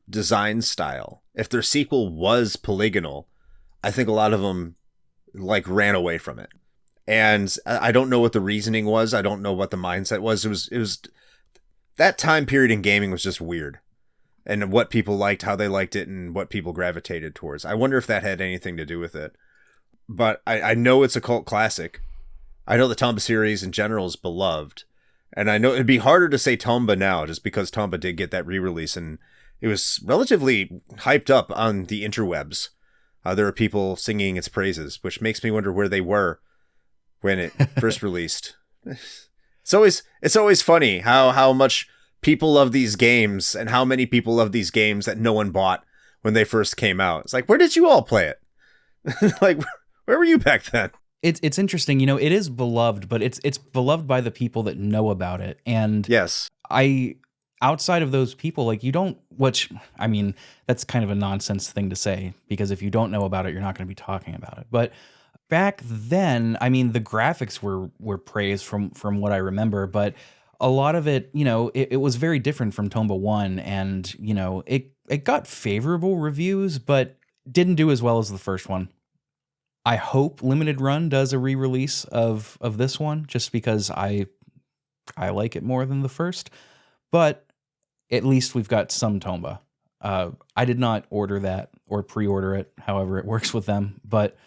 design style, if their sequel was polygonal, I think a lot of them like ran away from it. And I don't know what the reasoning was. I don't know what the mindset was. It was that time period in gaming was just weird. And what people liked, how they liked it, and what people gravitated towards. I wonder if that had anything to do with it. But I know it's a cult classic. I know the Tomba series in general is beloved. And I know it'd be harder to say Tomba now, just because Tomba did get that re-release, and it was relatively hyped up on the interwebs. There are people singing its praises, which makes me wonder where they were when it first released. It's always funny how much people love these games and how many people love these games that no one bought when they first came out. It's like, where did you all play it? Like, where were you back then? It's interesting, it is beloved, but it's beloved by the people that know about it. And yes, outside of those people, like which, I mean, that's kind of a nonsense thing to say, because if you don't know about it, you're not going to be talking about it. But back then, I mean, the graphics were praised from what I remember, but a lot of it, it was very different from Tomba 1, and, it got favorable reviews, but didn't do as well as the first one. I hope Limited Run does a re-release of this one, just because I like it more than the first, but at least we've got some Tomba. I did not order that or pre-order it, however it works with them, but,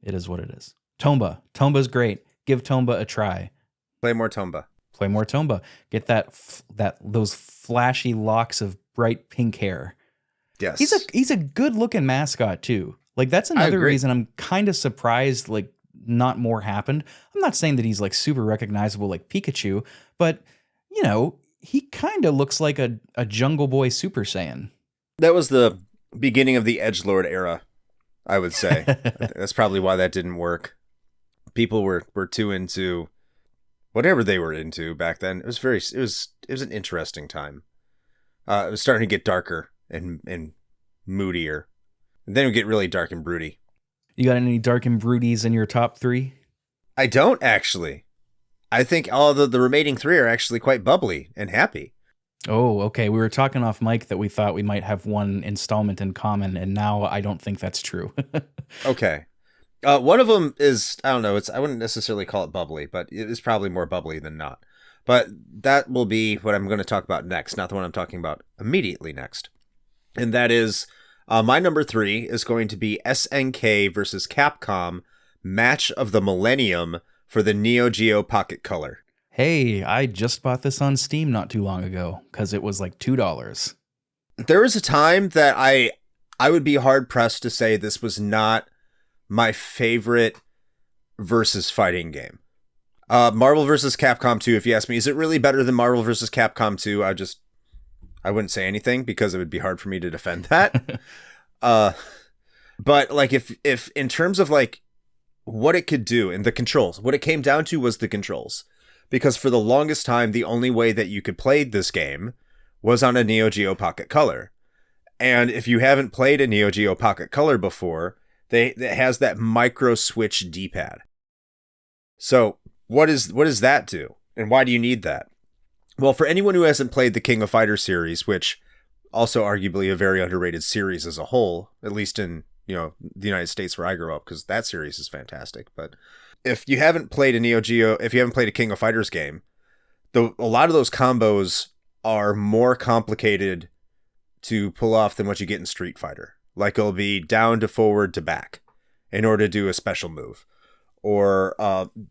it is what it is. Tomba's great. Give Tomba a try. Play more Tomba. Play more Tomba. Get those flashy locks of bright pink hair. Yes. He's a good looking mascot too. Like that's another reason I'm kind of surprised like not more happened. I'm not saying that he's like super recognizable like Pikachu, but he kind of looks like a Jungle Boy Super Saiyan. That was the beginning of the edgelord era, I would say. That's probably why that didn't work. People were too into whatever they were into back then. It was an interesting time. It was starting to get darker and moodier. And then it would get really dark and broody. You got any dark and broodies in your top 3? I don't, actually. I think all the remaining 3 are actually quite bubbly and happy. Oh, okay. We were talking off mic that we thought we might have one installment in common, and now I don't think that's true. Okay. One of them is, I don't know, I wouldn't necessarily call it bubbly, but it is probably more bubbly than not. But that will be what I'm going to talk about next, not the one I'm talking about immediately next. And that is, my number 3 is going to be SNK versus Capcom Match of the Millennium for the Neo Geo Pocket Color. Hey, I just bought this on Steam not too long ago because it was like $2. There was a time that I would be hard pressed to say this was not my favorite versus fighting game. Marvel vs. Capcom 2, if you ask me, is it really better than Marvel vs. Capcom 2? I wouldn't say anything because it would be hard for me to defend that. But like if in terms of like what it could do and the controls, what it came down to was the controls. Because for the longest time, the only way that you could play this game was on a Neo Geo Pocket Color. And if you haven't played a Neo Geo Pocket Color before, it has that micro switch D-pad. So what does that do? And why do you need that? Well, for anyone who hasn't played the King of Fighters series, which also arguably a very underrated series as a whole, at least in the United States where I grew up, because that series is fantastic. But if you haven't played a King of Fighters game, a lot of those combos are more complicated to pull off than what you get in Street Fighter. Like it'll be down to forward to back in order to do a special move, or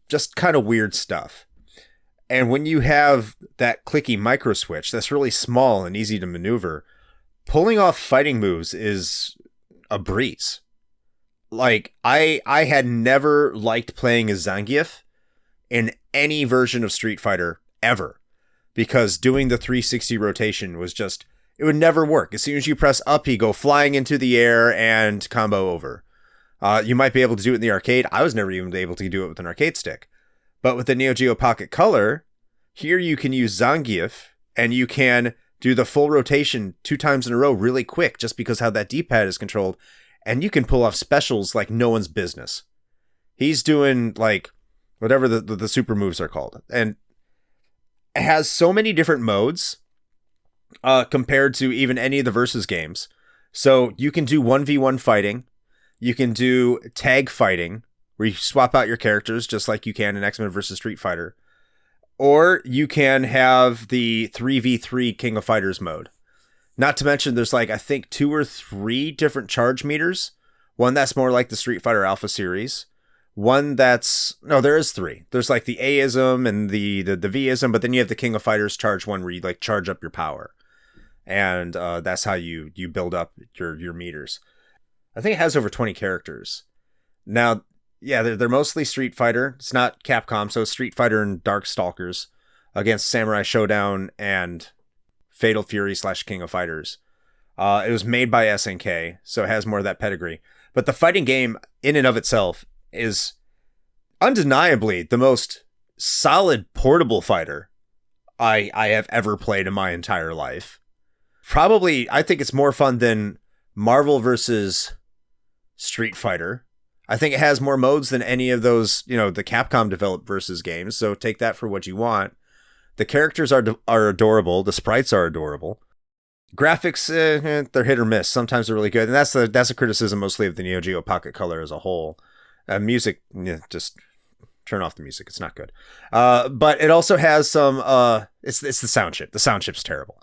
just kind of weird stuff. And when you have that clicky micro switch that's really small and easy to maneuver, pulling off fighting moves is a breeze. Like I had never liked playing as Zangief in any version of Street Fighter ever, because doing the 360 rotation was just, it would never work. As soon as you press up, he go flying into the air and combo over. You might be able to do it in the arcade. I was never even able to do it with an arcade stick. But with the Neo Geo Pocket Color, here you can use Zangief and you can do the full rotation 2 times in a row really quick just because how that D-pad is controlled. And you can pull off specials like no one's business. He's doing like whatever the super moves are called. And it has so many different modes compared to even any of the versus games. So you can do 1v1 fighting. You can do tag fighting, where you swap out your characters just like you can in X-Men vs. Street Fighter. Or you can have the 3v3 King of Fighters mode. Not to mention there's like, I think 2 or 3 different charge meters. One that's more like the Street Fighter Alpha series. One that's, no, there is 3. There's like the A-ism and the V-ism, but then you have the King of Fighters charge one where you like charge up your power. And that's how you build up your meters. I think it has over 20 characters. Now, yeah, they're mostly Street Fighter. It's not Capcom, so it's Street Fighter and Darkstalkers against Samurai Showdown and Fatal Fury / King of Fighters. It was made by SNK, so it has more of that pedigree. But the fighting game, in and of itself, is undeniably the most solid portable fighter I have ever played in my entire life. Probably, I think it's more fun than Marvel versus Street Fighter. I think it has more modes than any of those, the Capcom developed versus games. So take that for what you want. The characters are adorable. The sprites are adorable. Graphics, they're hit or miss. Sometimes they're really good. And that's a criticism mostly of the Neo Geo Pocket Color as a whole. Music, just turn off the music. It's not good. But it also has some, it's the sound chip. The sound chip's terrible.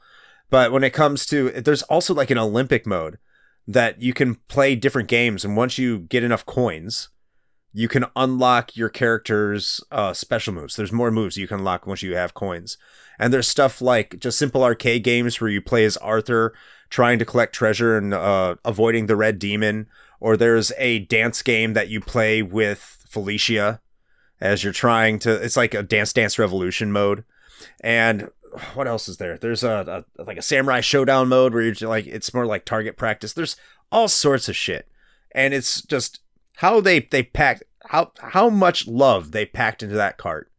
But when it comes to, there's also like an Olympic mode that you can play different games. And once you get enough coins, you can unlock your character's special moves. There's more moves you can unlock once you have coins. And there's stuff like just simple arcade games where you play as Arthur trying to collect treasure and avoiding the red demon. Or there's a dance game that you play with Felicia as you're trying to. It's like a Dance Dance Revolution mode, and what else is there? There's a like a Samurai Showdown mode where you're like, it's more like target practice. There's all sorts of shit, and it's just how they packed how much love they packed into that cart,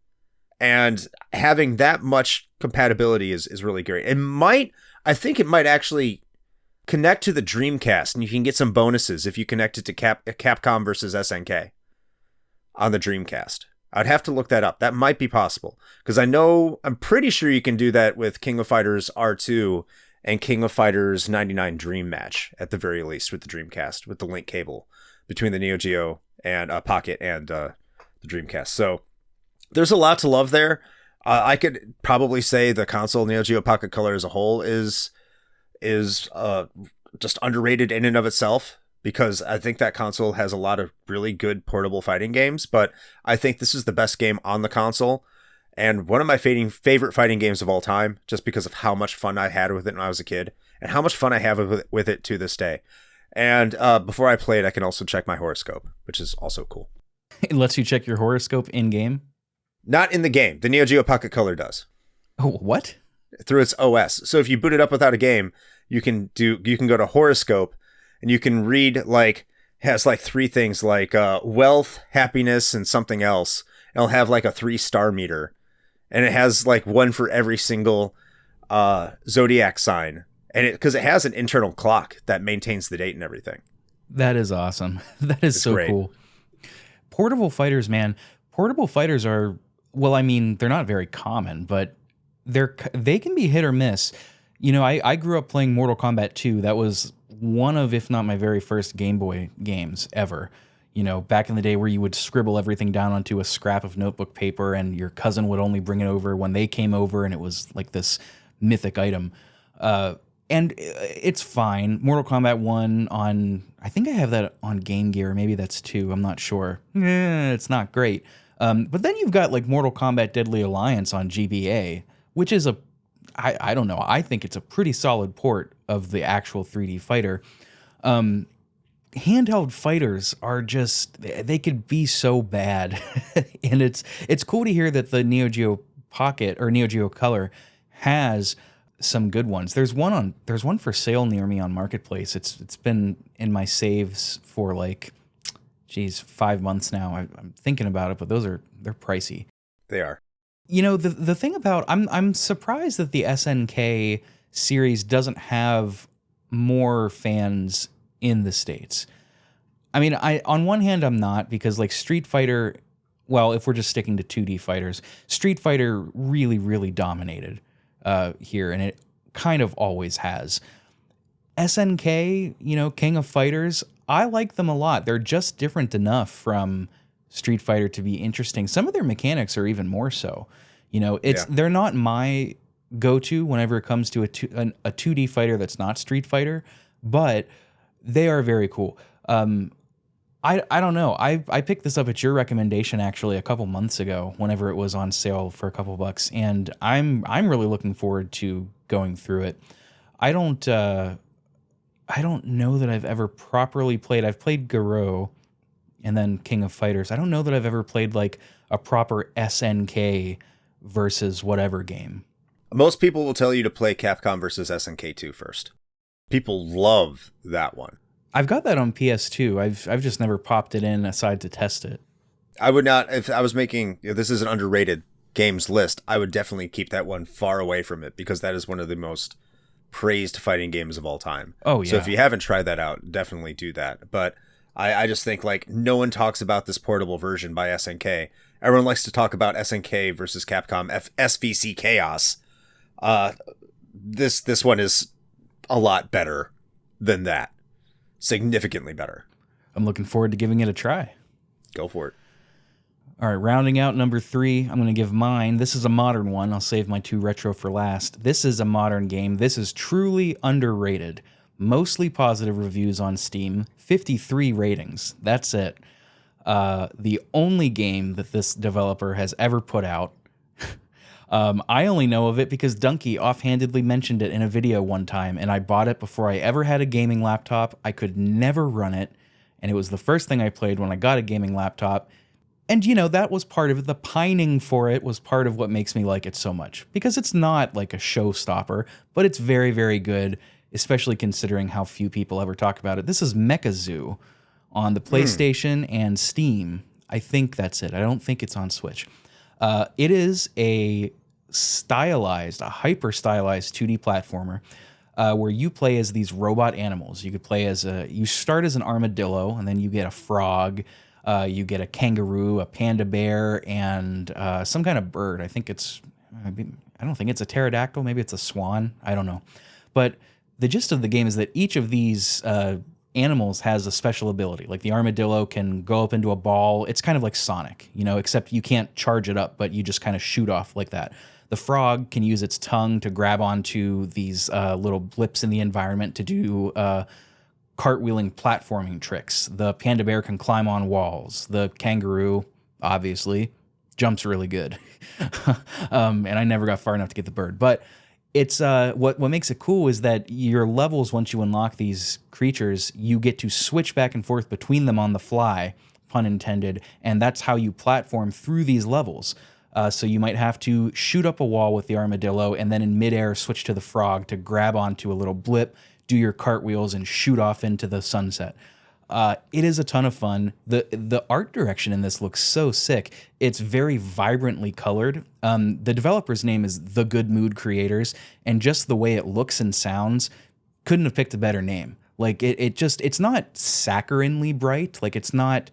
and having that much compatibility is really great. I think it might actually connect to the Dreamcast, and you can get some bonuses if you connect it to Capcom versus SNK on the Dreamcast. I'd have to look that up. That might be possible, because I'm pretty sure you can do that with King of Fighters R2 and King of Fighters 99 Dream Match at the very least with the Dreamcast, with the link cable between the Neo Geo and Pocket and the Dreamcast. So there's a lot to love there. I could probably say the console Neo Geo Pocket Color as a whole is just underrated in and of itself, because I think that console has a lot of really good portable fighting games, but I think this is the best game on the console and one of my favorite fighting games of all time, just because of how much fun I had with it when I was a kid and how much fun I have with it to this day. And before I play it, I can also check my horoscope, which is also cool. It lets you check your horoscope in-game? Not in the game. The Neo Geo Pocket Color does. Oh, what? Through its OS. So if you boot it up without a game, you can go to horoscope, and you can read, like, has like 3 things, like wealth, happiness, and something else. It'll have like a 3-star meter, and it has like one for every single zodiac sign, and because it has an internal clock that maintains the date and everything. That is awesome. That is so great. Cool. Portable fighters, man. Portable fighters are, well, I mean, they're not very common, but they can be hit or miss. You know, I grew up playing Mortal Kombat 2. That was one of, if not my very first Game Boy games ever. You know, back in the day where you would scribble everything down onto a scrap of notebook paper, and your cousin would only bring it over when they came over, and it was like this mythic item. And it's fine. Mortal Kombat 1 on, I think I have that on Game Gear. Maybe that's 2. I'm not sure. It's not great. But then you've got like Mortal Kombat Deadly Alliance on GBA, which is I don't know. I think it's a pretty solid port of the actual 3D fighter. Handheld fighters are just, they could be so bad. And it's cool to hear that the Neo Geo Pocket or Neo Geo Color has some good ones. There's one for sale near me on Marketplace. It's been in my saves for like, 5 months now. I'm thinking about it, but they're pricey. They are. You know, the thing about, I'm surprised that the SNK series doesn't have more fans in the States. I mean, on one hand, I'm not, because like Street Fighter, well, if we're just sticking to 2D fighters, Street Fighter really, really dominated here, and it kind of always has. SNK, you know, King of Fighters, I like them a lot. They're just different enough from Street Fighter to be interesting. Some of their mechanics are even more so. You know, they're not my go-to whenever it comes to a 2D fighter that's not Street Fighter, but they are very cool. I don't know. I picked this up at your recommendation actually a couple months ago whenever it was on sale for a couple bucks, and I'm really looking forward to going through it. I don't know that I've ever properly played. I've played Garou and then King of Fighters. I don't know that I've ever played like a proper SNK versus whatever game. Most people will tell you to play Capcom versus SNK 2 first. People love that one. I've got that on PS2. I've just never popped it in aside to test it. I would not, if I was making, this is an underrated games list, I would definitely keep that one far away from it, because that is one of the most praised fighting games of all time. Oh, yeah. So if you haven't tried that out, definitely do that. But I just think, like, no one talks about this portable version by SNK. Everyone likes to talk about SNK versus Capcom SVC Chaos. This one is a lot better than that. Significantly better. I'm looking forward to giving it a try. Go for it. All right, rounding out number 3, I'm going to give mine. This is a modern one. I'll save my 2 retro for last. This is a modern game. This is truly underrated. Mostly positive reviews on Steam. 53 ratings. That's it. The only game that this developer has ever put out. I only know of it because Dunkey offhandedly mentioned it in a video one time, and I bought it before I ever had a gaming laptop. I could never run it, and it was the first thing I played when I got a gaming laptop. And, that was part of it. The pining for it was part of what makes me like it so much. Because it's not like a showstopper, but it's very, very good, especially considering how few people ever talk about it. This is Mechazoo on the PlayStation and Steam. I think that's it. I don't think it's on Switch. It is a hyper-stylized 2D platformer where you play as these robot animals. You could play you start as an armadillo, and then you get a frog, you get a kangaroo, a panda bear, and some kind of bird. I don't think it's a pterodactyl. Maybe it's a swan. I don't know. But the gist of the game is that each of these animals has a special ability. Like the armadillo can go up into a ball. It's kind of like Sonic, except you can't charge it up, but you just kind of shoot off like that. The frog can use its tongue to grab onto these little blips in the environment to do cartwheeling platforming tricks. The panda bear can climb on walls. The kangaroo, obviously, jumps really good. And I never got far enough to get the bird. But it's what makes it cool is that your levels, once you unlock these creatures, you get to switch back and forth between them on the fly, pun intended, and that's how you platform through these levels. So you might have to shoot up a wall with the armadillo and then in midair switch to the frog to grab onto a little blip, do your cartwheels, and shoot off into the sunset. It is a ton of fun. The art direction in this looks so sick. It's very vibrantly colored. The developer's name is The Good Mood Creators, and just the way it looks and sounds, couldn't have picked a better name. Like it's not saccharinely bright. Like it's not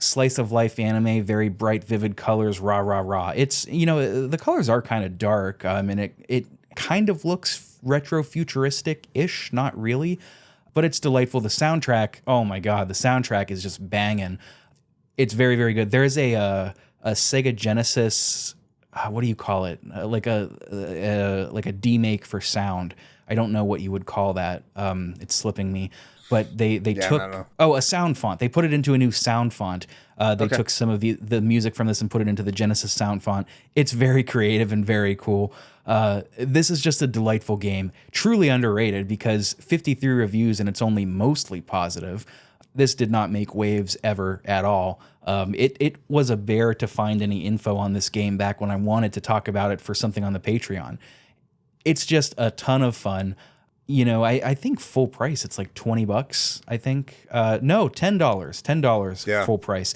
slice of life anime, very bright, vivid colors, rah rah rah. It's the colors are kind of dark, and it kind of looks retro futuristic ish, not really. But it's delightful. The soundtrack, oh my God, the soundtrack is just banging. It's very, very good. There's a Sega Genesis, what do you call it? Like a demake for sound. I don't know what you would call that. It's slipping me. But they took a sound font. They put it into a new sound font. They took some of the music from this and put it into the Genesis sound font. It's very creative and very cool. This is just a delightful game, truly underrated because 53 reviews and it's only mostly positive. This did not make waves ever at all. It was a bear to find any info on this game back when I wanted to talk about it for something on the Patreon. It's just a ton of fun. I think full price, it's like $20, I think. No, $10 full price.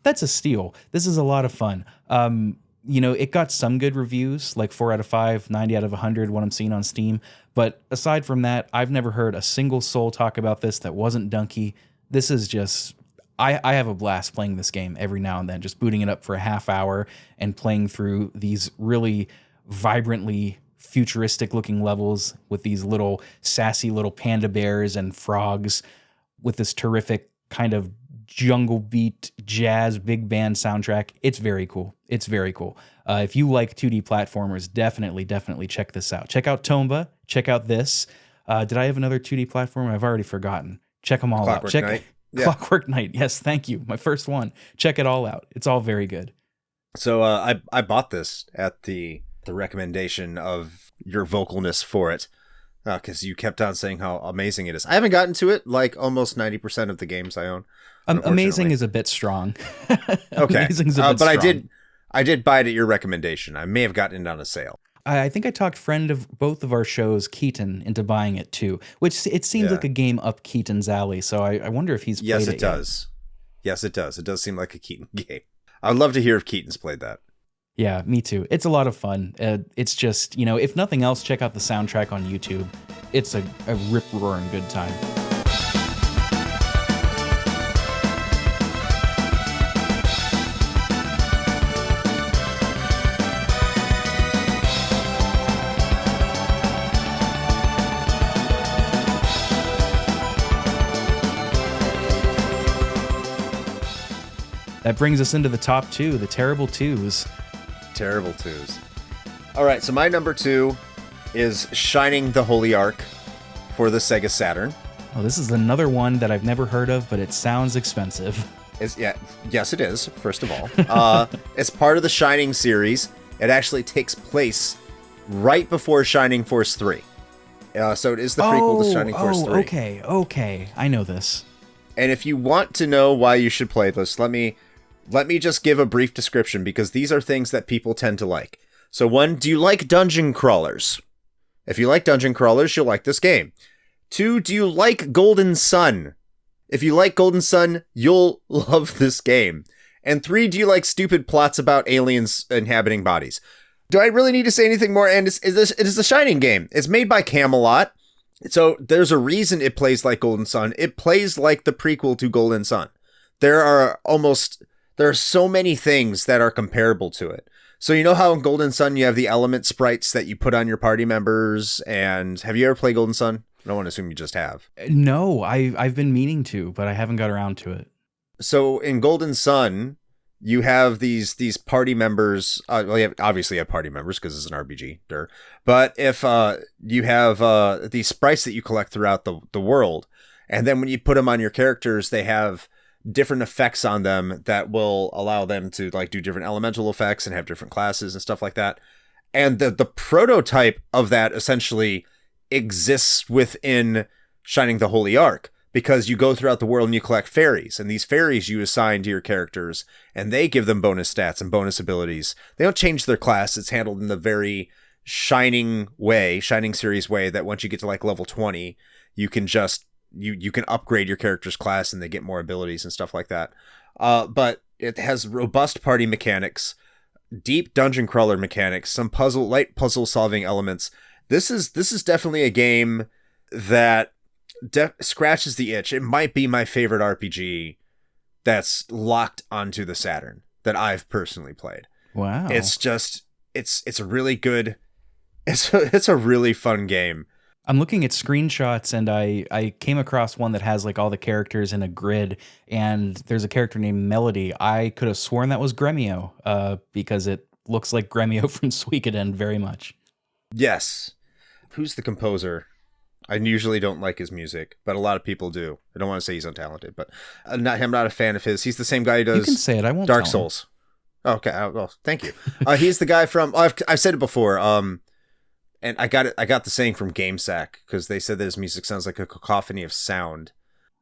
That's a steal. This is a lot of fun. It got some good reviews, like 4 out of 5, 90 out of 100, what I'm seeing on Steam. But aside from that, I've never heard a single soul talk about this that wasn't Dunky. This is just, I have a blast playing this game every now and then, just booting it up for a half hour and playing through these really vibrantly futuristic looking levels with these little sassy little panda bears and frogs with this terrific kind of jungle beat jazz big band soundtrack. It's very cool. It's very cool. If you like 2D platformers, definitely check this out. Check out Tomba. Check out this. Did I have another 2D platformer? I've already forgotten. Check them all out. Check Knight. Yeah. Clockwork Knight. Yes, thank you. My first one. Check it all out. It's all very good. So I bought this at the recommendation of your vocalness for it, because you kept on saying how amazing it is. I haven't gotten to it like almost 90% of the games I own. Amazing is a bit strong. Okay, Amazing is a bit but strong. I did buy it at your recommendation. I may have gotten it on a sale. I think I talked friend of both of our shows, Keaton, into buying it too, which it seems like a game up Keaton's alley. So I wonder if he's played it. Yes, it does. Yes, it does. It does seem like a Keaton game. I'd love to hear if Keaton's played that. Yeah, me too. It's a lot of fun. It's just, if nothing else, check out the soundtrack on YouTube. It's a rip-roaring good time. That brings us into the top two, the terrible twos. Terrible twos. All right, so my number 2 is Shining the Holy Ark for the Sega Saturn. Oh, this is another one that I've never heard of, but it sounds expensive. Yes, it is, first of all. It's part of the Shining series. It actually takes place right before Shining Force 3. So it is the prequel to Shining Force 3. Okay. I know this. And if you want to know why you should play this, let me Let me just give a brief description because these are things that people tend to like. So 1, do you like dungeon crawlers? If you like dungeon crawlers, you'll like this game. 2, do you like Golden Sun? If you like Golden Sun, you'll love this game. And 3, do you like stupid plots about aliens inhabiting bodies? Do I really need to say anything more? And it is a Shining game. It's made by Camelot. So there's a reason it plays like Golden Sun. It plays like the prequel to Golden Sun. There are so many things that are comparable to it. So you know how in Golden Sun you have the element sprites that you put on your party members, and have you ever played Golden Sun? I don't want to assume you just have. No, I've been meaning to, but I haven't got around to it. So in Golden Sun, you have these party members. You obviously have party members because it's an RPG. But if you have these sprites that you collect throughout the world, and then when you put them on your characters, they have different effects on them that will allow them to like do different elemental effects and have different classes and stuff like that. And the prototype of that essentially exists within Shining the Holy Ark, because you go throughout the world and you collect fairies, and these fairies you assign to your characters, and they give them bonus stats and bonus abilities. They don't change their class. It's handled in the very Shining series way, that once you get to like level 20, you can just you can upgrade your character's class and they get more abilities and stuff like that. But it has robust party mechanics, deep dungeon crawler mechanics, some light puzzle solving elements. This is definitely a game that scratches the itch. It might be my favorite RPG that's locked onto the Saturn that I've personally played. Wow. It's just it's a really good, it's a really fun game. I'm looking at screenshots, and I came across one that has like all the characters in a grid, and there's a character named Melody. I could have sworn that was Gremio, because it looks like Gremio from Suikoden very much. Yes. Who's the composer? I usually don't like his music, but a lot of people do. I don't want to say he's untalented, but I'm not a fan of his. He's the same guy who does You can say it. I won't Dark tell Souls. Okay, well, thank you. He's the guy from. I've said it before. And I got the saying from GameSack because they said that his music sounds like a cacophony of sound.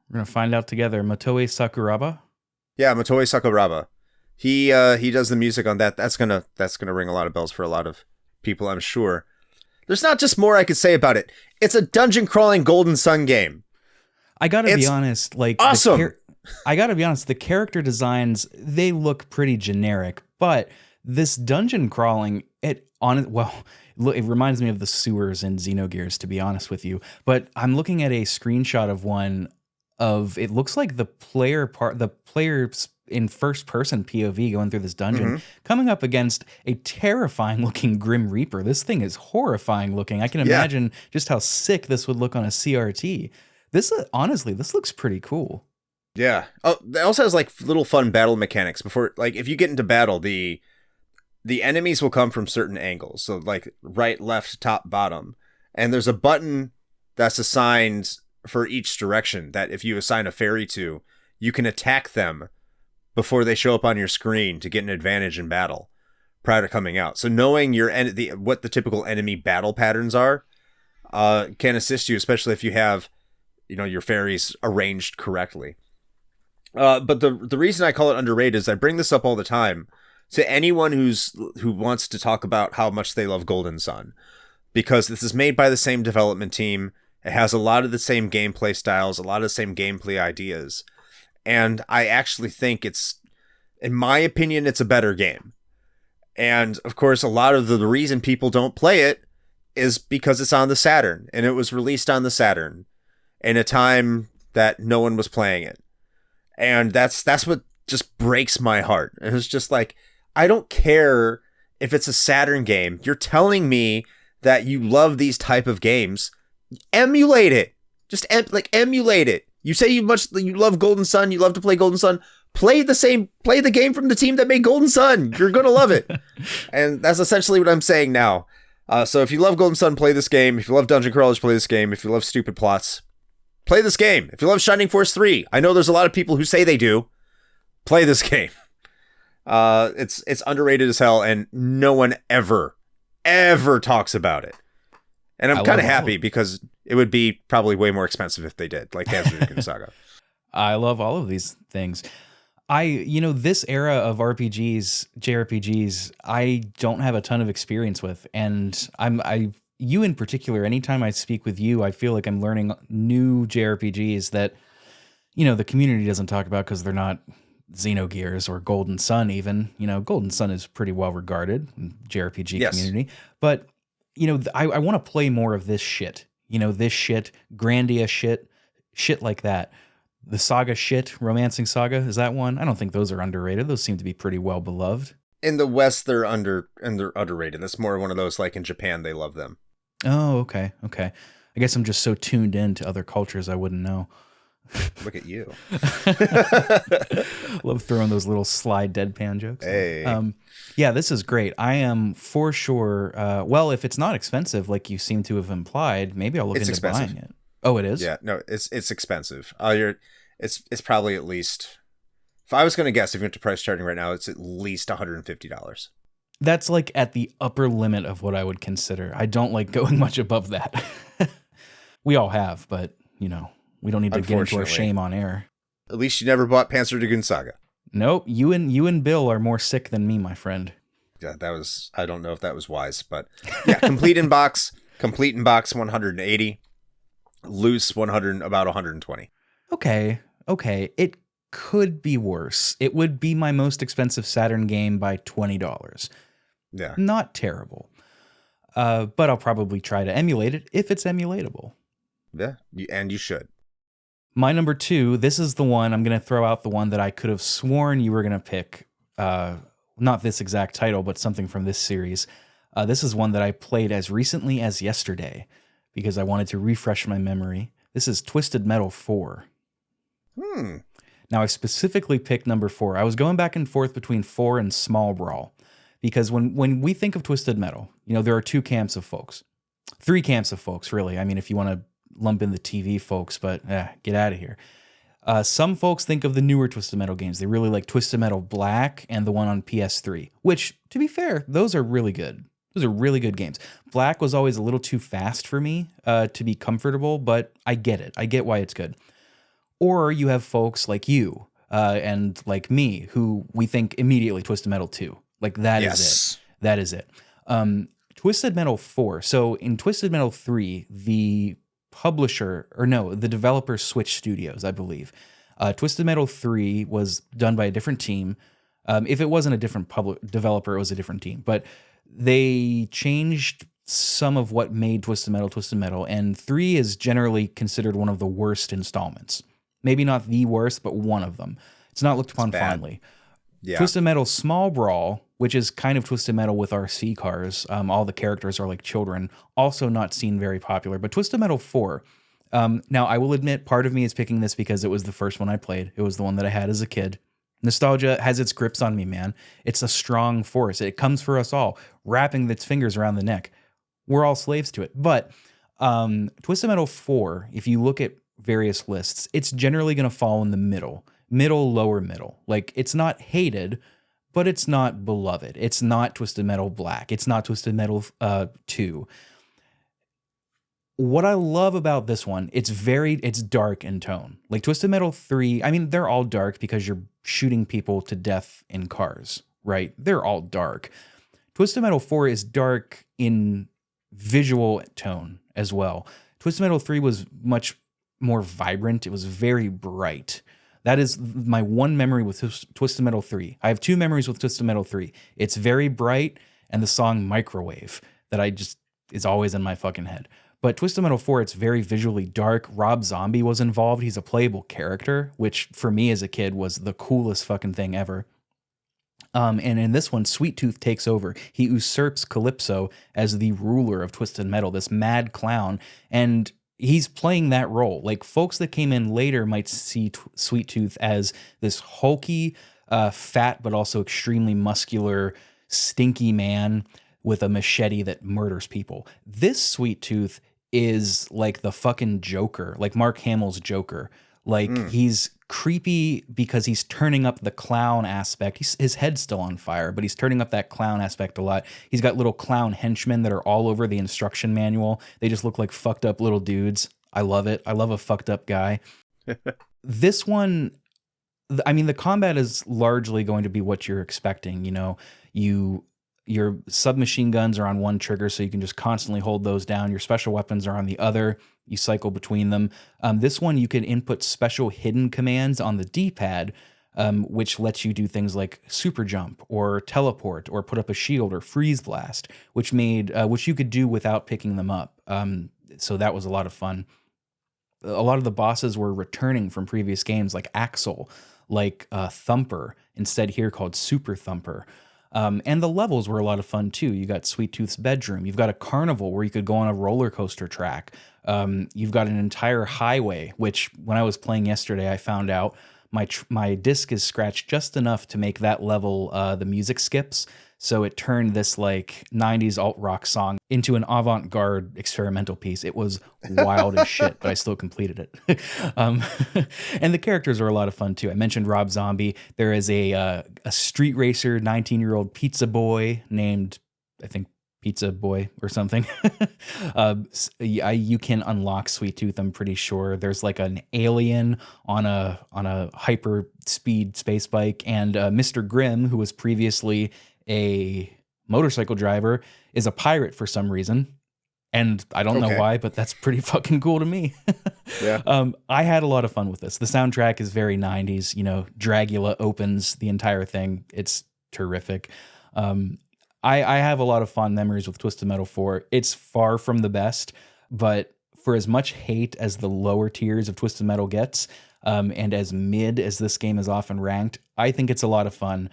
We're gonna find out together. Motoe Sakuraba. Yeah, Motoe Sakuraba. He does the music on that. That's gonna ring a lot of bells for a lot of people, I'm sure. There's not just more I could say about it. It's a dungeon crawling Golden Sun game. I gotta be honest, like awesome. I gotta be honest, the character designs, they look pretty generic, but this dungeon crawling, it reminds me of the sewers in Xenogears, to be honest with you. But I'm looking at a screenshot of one of, it looks like the players in first person POV going through this dungeon, coming up against a terrifying looking Grim Reaper. This thing is horrifying looking. I can imagine just how sick this would look on a CRT. This honestly, this looks pretty cool. Yeah. Oh, it also has like little fun battle mechanics before, like if you get into battle, the enemies will come from certain angles. So like right, left, top, bottom. And there's a button that's assigned for each direction that if you assign a fairy to, you can attack them before they show up on your screen to get an advantage in battle prior to coming out. So knowing what the typical enemy battle patterns are can assist you, especially if you have, your fairies arranged correctly. But the reason I call it underrated is I bring this up all the time to anyone who wants to talk about how much they love Golden Sun, because this is made by the same development team. It has a lot of the same gameplay styles, a lot of the same gameplay ideas. And I actually think in my opinion, it's a better game. And of course, a lot of the reason people don't play it is because it's on the Saturn, and it was released on the Saturn in a time that no one was playing it. And that's what just breaks my heart. And it's just like, I don't care if it's a Saturn game. You're telling me that you love these type of games. Emulate it. Just emulate it. You say you love Golden Sun, you love to play Golden Sun. Play the game from the team that made Golden Sun. You're going to love it. And that's essentially what I'm saying now. So if you love Golden Sun, play this game. If you love Dungeon Crawlers, play this game. If you love stupid plots, play this game. If you love Shining Force 3, I know there's a lot of people who say they do. Play this game. It's underrated as hell, and no one ever talks about it. And I'm kind of happy because it would be probably way more expensive if they did, like Panzer Dragoon Saga. I love all of these things. This era of RPGs, JRPGs, I don't have a ton of experience with. And you in particular, anytime I speak with you, I feel like I'm learning new JRPGs that, the community doesn't talk about because they're not Xenogears or Golden Sun even. Golden Sun is pretty well regarded in JRPG Yes. community. But, I want to play more of this shit. This shit, Grandia shit like that. The Saga shit, Romancing Saga, is that one? I don't think those are underrated. Those seem to be pretty well beloved. In the West, they're underrated. That's more one of those like in Japan, they love them. Oh, okay. I guess I'm just so tuned in to other cultures I wouldn't know. Look at you. Love throwing those little sly deadpan jokes. Hey. Yeah, this is great. I am for sure. Well, if it's not expensive, like you seem to have implied, maybe I'll look into buying it. Oh, it is? Yeah, no, it's expensive. It's probably at least, if I was going to guess, if you went to price charting right now, it's at least $150. That's like at the upper limit of what I would consider. I don't like going much above that. We all have, but we don't need to get into our shame on air. At least you never bought Panzer Dragoon Saga. Nope, you and Bill are more sick than me, my friend. Yeah, I don't know if that was wise, but yeah, complete in box 180, loose 100, about 120. Okay. It could be worse. It would be my most expensive Saturn game by $20. Yeah. Not terrible. But I'll probably try to emulate it if it's emulatable. Yeah, and you should. My number 2, this is the one, I'm going to throw out the one that I could have sworn you were going to pick. Not this exact title, but something from this series. This is one that I played as recently as yesterday because I wanted to refresh my memory. This is Twisted Metal 4. Now, I specifically picked number 4. I was going back and forth between 4 and Small Brawl because when we think of Twisted Metal, there are 2 camps of folks. 3 camps of folks, really. I mean, if you want to lump in the TV folks, but get out of here. Some folks think of the newer Twisted Metal games. They really like Twisted Metal Black and the one on PS3, which, to be fair, those are really good. Those are really good games. Black was always a little too fast for me to be comfortable, but I get it. I get why it's good. Or you have folks like you and like me who we think immediately Twisted Metal 2. Like that is it. That is it. Twisted Metal 4. So in Twisted Metal 3, the developer switched studios, I believe. Twisted Metal 3 was done by a different team. If it wasn't a different developer, it was a different team. But they changed some of what made Twisted Metal, and 3 is generally considered one of the worst installments. Maybe not the worst, but one of them. It's not looked upon fondly. Yeah. Twisted Metal Small Brawl, which is kind of Twisted Metal with RC cars. All the characters are like children. Also not seen very popular. But Twisted Metal 4. Now, I will admit, part of me is picking this because it was the first one I played. It was the one that I had as a kid. Nostalgia has its grips on me, man. It's a strong force. It comes for us all, wrapping its fingers around the neck. We're all slaves to it. But Twisted Metal 4, if you look at various lists, it's generally going to fall in the middle, lower middle. Like, it's not hated, but it's not beloved. It's not Twisted Metal Black. It's not Twisted Metal 2. What I love about this one, it's dark in tone. Like Twisted Metal 3, I mean, they're all dark because you're shooting people to death in cars, right? They're all dark. Twisted Metal 4 is dark in visual tone as well. Twisted Metal 3 was much more vibrant. It was very bright. That is my one memory with Twisted Metal 3. I have 2 memories with Twisted Metal 3. It's very bright, and the song Microwave that is always in my fucking head. But Twisted Metal 4, it's very visually dark. Rob Zombie was involved. He's a playable character, which for me as a kid was the coolest fucking thing ever. And in this one, Sweet Tooth takes over. He usurps Calypso as the ruler of Twisted Metal, this mad clown, and he's playing that role. Like, folks that came in later might see Sweet Tooth as this hulky, fat, but also extremely muscular, stinky man with a machete that murders people. This Sweet Tooth is like the fucking Joker, like Mark Hamill's Joker. Like, he's creepy because he's turning up the clown aspect. His head's still on fire, but he's turning up that clown aspect a lot. He's got little clown henchmen that are all over the instruction manual. They just look like fucked up little dudes. I love it. I love a fucked up guy. This one, I mean, the combat is largely going to be what you're expecting. You your submachine guns are on one trigger, so you can just constantly hold those down. Your special weapons are on the other. You cycle between them. This one, you can input special hidden commands on the D-pad, which lets you do things like super jump or teleport or put up a shield or freeze blast, which you could do without picking them up. So that was a lot of fun. A lot of the bosses were returning from previous games, like Axel, like Thumper, instead here called Super Thumper. And the levels were a lot of fun too. You got Sweet Tooth's bedroom. You've got a carnival where you could go on a roller coaster track. You've got an entire highway, which when I was playing yesterday, I found out my disc is scratched just enough to make that level the music skips. So it turned this like 90s alt rock song into an avant-garde experimental piece. It was wild as shit, but I still completed it. And the characters are a lot of fun too. I mentioned Rob Zombie. There is a street racer, 19-year-old pizza boy named, I think, Pizza Boy or something. You can unlock Sweet Tooth, I'm pretty sure. There's like an alien on a hyper speed space bike, and Mr. Grimm, who was previously a motorcycle driver, is a pirate for some reason. And I don't know why, but that's pretty fucking cool to me. Yeah. I had a lot of fun with this. The soundtrack is very 90s. Dragula opens the entire thing. It's terrific. I have a lot of fond memories with Twisted Metal 4. It's far from the best, but for as much hate as the lower tiers of Twisted Metal gets, and as mid as this game is often ranked, I think it's a lot of fun.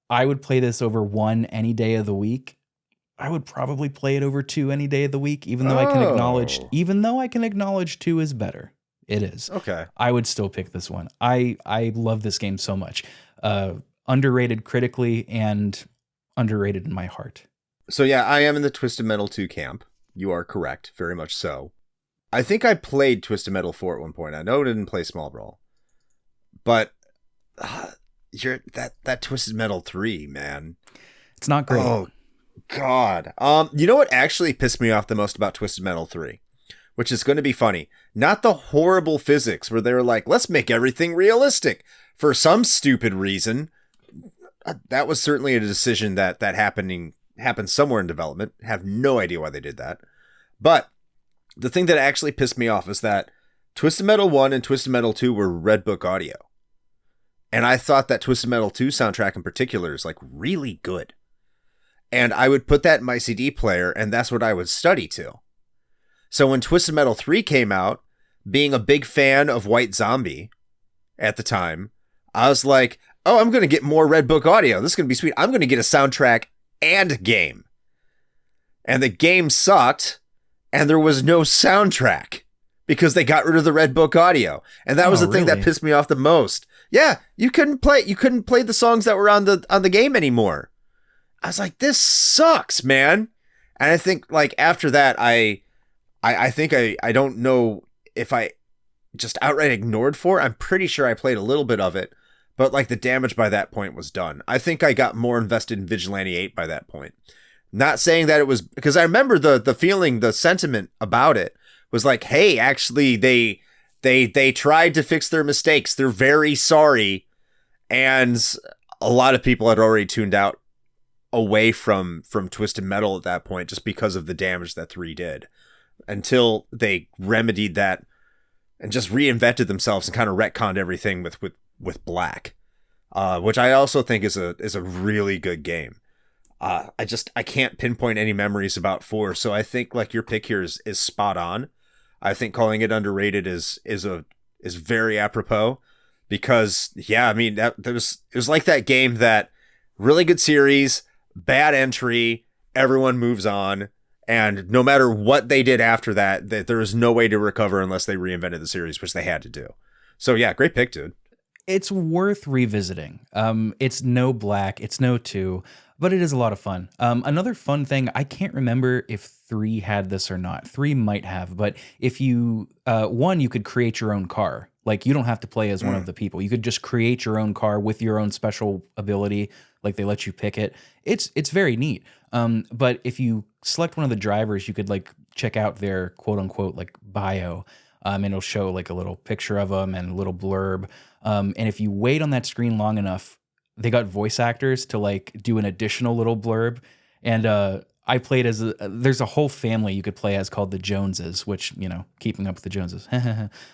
I would play this over 1 any day of the week. I would probably play it over 2 any day of the week, even though I can acknowledge 2 is better. It is. Okay. I would still pick this one. I love this game so much. Underrated critically and underrated in my heart. So yeah, I am in the Twisted Metal 2 camp. You are correct, very much so. I think I played Twisted Metal 4 at one point. I know I didn't play Small Brawl, but that Twisted Metal 3, man, it's not great. Oh God. You know what actually pissed me off the most about Twisted Metal 3, which is going to be funny. Not the horrible physics where they were like, let's make everything realistic for some stupid reason. That was certainly a decision that happened somewhere in development. Have no idea why they did that. But the thing that actually pissed me off is that Twisted Metal 1 and Twisted Metal 2 were Red Book audio. And I thought that Twisted Metal 2 soundtrack in particular is like really good. And I would put that in my CD player, and that's what I would study to. So when Twisted Metal 3 came out, being a big fan of White Zombie at the time, I was like, oh, I'm going to get more Red Book audio. This is going to be sweet. I'm going to get a soundtrack and game. And the game sucked, and there was no soundtrack because they got rid of the Red Book audio. And that was the thing that pissed me off the most. Yeah, you couldn't play the songs that were on the game anymore. I was like, this sucks, man. And I think like after that, I think I don't know if I just outright ignored 4. I'm pretty sure I played a little bit of it. But like the damage by that point was done. I think I got more invested in Vigilante 8 by that point. Not saying that it was, because I remember the feeling, the sentiment about it was like, hey, actually they tried to fix their mistakes. They're very sorry. And a lot of people had already tuned out away from Twisted Metal at that point just because of the damage that 3 did. Until they remedied that and just reinvented themselves and kind of retconned everything with Black, which I also think is a really good game. I can't pinpoint any memories about 4, so I think like your pick here is spot on. I think calling it underrated is very apropos because yeah, I mean it was like that game that really good series, bad entry, everyone moves on, and no matter what they did after that there is no way to recover unless they reinvented the series, which they had to do. So yeah, great pick, dude. It's worth revisiting. It's no Black, it's no 2, but it is a lot of fun. Another fun thing, I can't remember if 3 had this or not. 3 might have, but if you, 1, you could create your own car. Like you don't have to play as one of the people. You could just create your own car with your own special ability. Like they let you pick it. It's very neat. But if you select one of the drivers, you could like check out their quote unquote like bio. and it'll show like a little picture of them and a little blurb. And if you wait on that screen long enough, they got voice actors to like do an additional little blurb. And I played as there's a whole family you could play as called the Joneses, which, you know, keeping up with the Joneses.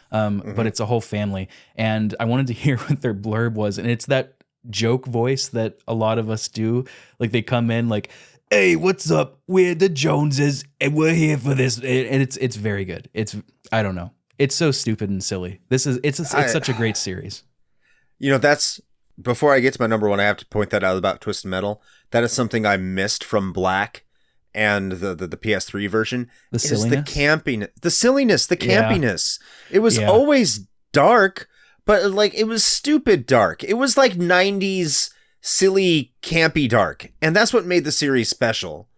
But it's a whole family. And I wanted to hear what their blurb was. And it's that joke voice that a lot of us do. Like they come in like, hey, what's up? We're the Joneses and we're here for this. And it's very good. I don't know. It's so stupid and silly. It's such a great series. You know, that's, before I get to my number one, I have to point that out about Twisted Metal. That is something I missed from Black and the PS3 version. The silliness? The campiness, the silliness, the campiness. It was always dark, but like it was stupid dark. It was like 90s silly campy dark, and that's what made the series special.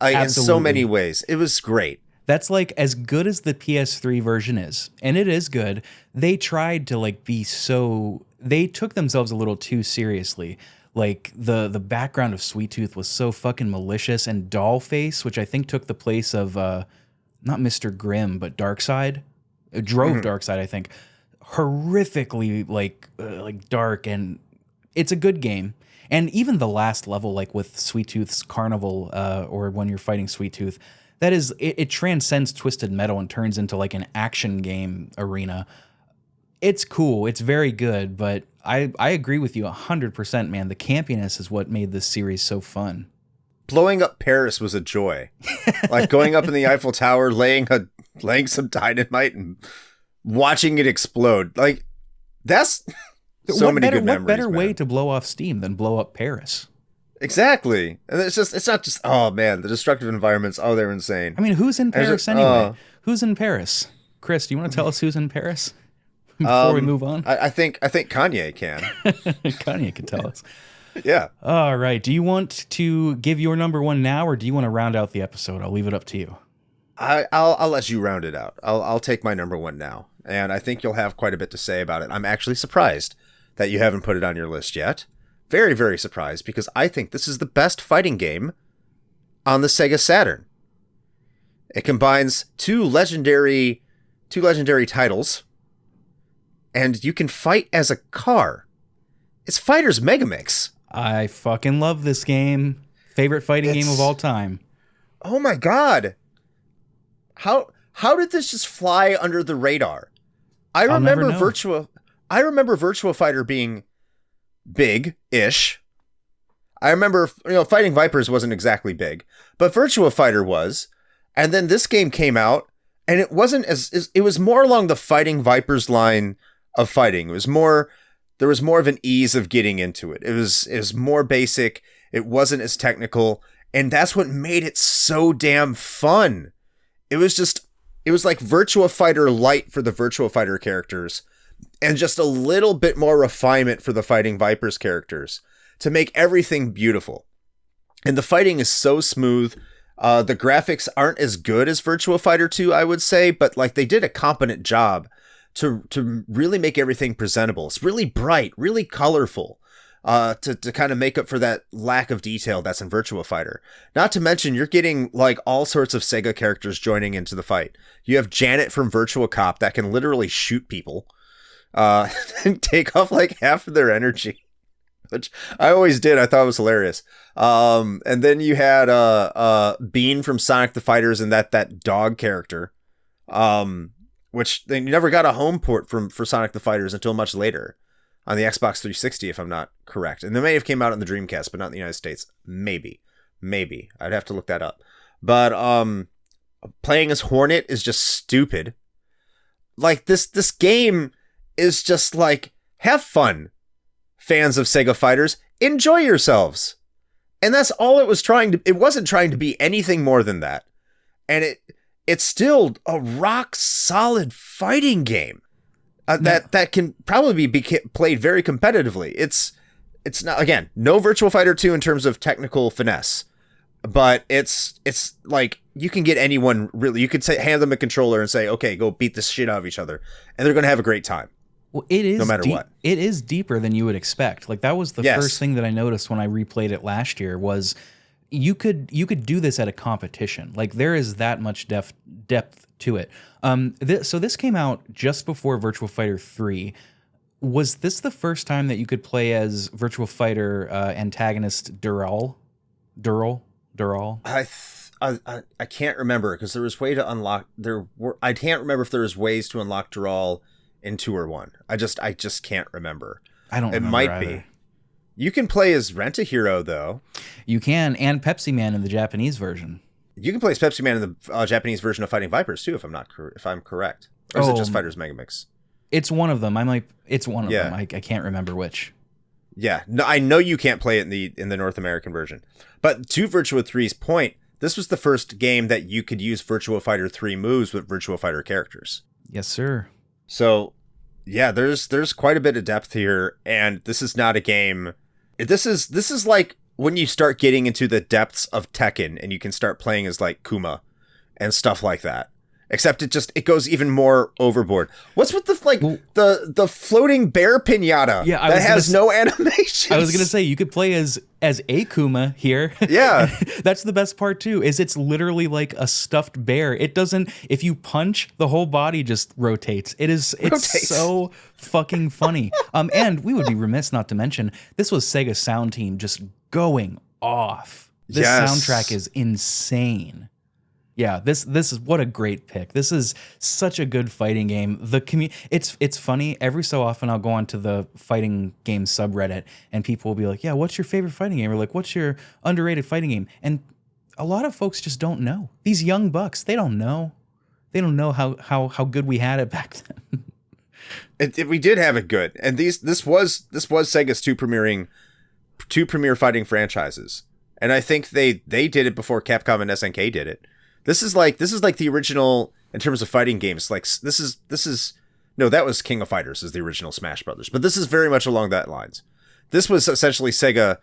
In so many ways. It was great. That's like as good as the PS3 version is, and it is good. They tried to like be so, they took themselves a little too seriously. Like the background of Sweet Tooth was so fucking malicious, and Dollface, which I think took the place of not Mr. Grimm but Darkseid, drove Darkseid, I think, horrifically like dark, and it's a good game. And even the last level, like with Sweet Tooth's Carnival, or when you're fighting Sweet Tooth, that is, it transcends Twisted Metal and turns into like an action game arena. It's cool. It's very good, but I agree with you 100%, man. The campiness is what made this series so fun. Blowing up Paris was a joy. Like going up in the Eiffel Tower, laying some dynamite and watching it explode. Like that's so many good memories. What better way to blow off steam than blow up Paris? Exactly. And it's not just, oh man, the destructive environments, oh, they're insane. I mean, who's in Paris anyway? Who's in Paris? Chris, do you want to tell us who's in Paris before we move on? I think Kanye can. Kanye can tell us. Yeah. All right. Do you want to give your number one now, or do you want to round out the episode? I'll leave it up to you. I'll let you round it out. I'll take my number one now, and I think you'll have quite a bit to say about it. I'm actually surprised that you haven't put it on your list yet. Very, very surprised, because I think this is the best fighting game on the Sega Saturn. It combines two legendary titles, and you can fight as a car. It's Fighters Megamix. I fucking love this game. Favorite fighting game of all time. Oh my god. How did this just fly under the radar? I remember Virtua Fighter being big-ish. I remember, Fighting Vipers wasn't exactly big, but Virtua Fighter was. And then this game came out, and it wasn't it was more along the Fighting Vipers line of fighting. There was more of an ease of getting into it. It was more basic. It wasn't as technical, and that's what made it so damn fun. It was like Virtua Fighter Lite for the Virtua Fighter characters, and just a little bit more refinement for the Fighting Vipers characters to make everything beautiful. And the fighting is so smooth. The graphics aren't as good as Virtua Fighter 2, I would say, but like they did a competent job to really make everything presentable. It's really bright, really colorful, to kind of make up for that lack of detail that's in Virtua Fighter. Not to mention, you're getting like all sorts of Sega characters joining into the fight. You have Janet from Virtua Cop that can literally shoot people, and take off like half of their energy, which I always did. I thought it was hilarious. And then you had Bean from Sonic the Fighters and that dog character, which they never got a home port for Sonic the Fighters until much later on the Xbox 360, if I'm not correct. And they may have came out on the Dreamcast, but not in the United States. Maybe. I'd have to look that up. But playing as Hornet is just stupid. Like this game is just like, have fun, fans of Sega Fighters, enjoy yourselves. And that's all it was it wasn't trying to be anything more than that. And it's still a rock solid fighting game that can probably be played very competitively. It's not, again, no Virtua Fighter 2 in terms of technical finesse, but it's like you can get anyone really, you could hand them a controller and say, okay, go beat the shit out of each other, and they're going to have a great time. Well, it is no matter what. It is deeper than you would expect. Like that was the first thing that I noticed when I replayed it last year was you could do this at a competition. Like there is that much depth to it. So this came out just before Virtua Fighter 3. Was this the first time that you could play as Virtua Fighter antagonist Dural? I can't remember because there was way to unlock. I can't remember if there was ways to unlock Dural in 2 or 1. I just can't remember. I don't remember. It might either. be. You can play as Rent-A-Hero though. You can, and Pepsi Man in the Japanese version. You can play as Pepsi Man in the Japanese version of Fighting Vipers too, if I'm correct. Or is it just Fighters Megamix? It's one of them. It's one of them. I can't remember which. Yeah, no, I know you can't play it in the North American version. But to Virtua 3's point, this was the first game that you could use Virtua Fighter 3 moves with Virtua Fighter characters. Yes, sir. So, yeah, there's quite a bit of depth here, and this is not a game. This is like when you start getting into the depths of Tekken, and you can start playing as like Kuma and stuff like that. Except it goes even more overboard. What's with the floating bear pinata that has no animations? I was gonna say you could play as Akuma here. Yeah, that's the best part too. Is it's literally like a stuffed bear. It doesn't. If you punch, the whole body just rotates. It's so fucking funny. And we would be remiss not to mention this was Sega Sound Team just going off. This soundtrack is insane. Yeah, this is what a great pick. This is such a good fighting game. It's funny. Every so often I'll go onto the fighting game subreddit and people will be like, "Yeah, what's your favorite fighting game?" Or like, "What's your underrated fighting game?" And a lot of folks just don't know. These young bucks, they don't know. They don't know how good we had it back then. We did have it good, and this was Sega's two premier fighting franchises, and I think they did it before Capcom and SNK did it. This is like the original in terms of fighting games. Like this is no, that was King of Fighters is the original Smash Brothers, but this is very much along that lines. This was essentially Sega.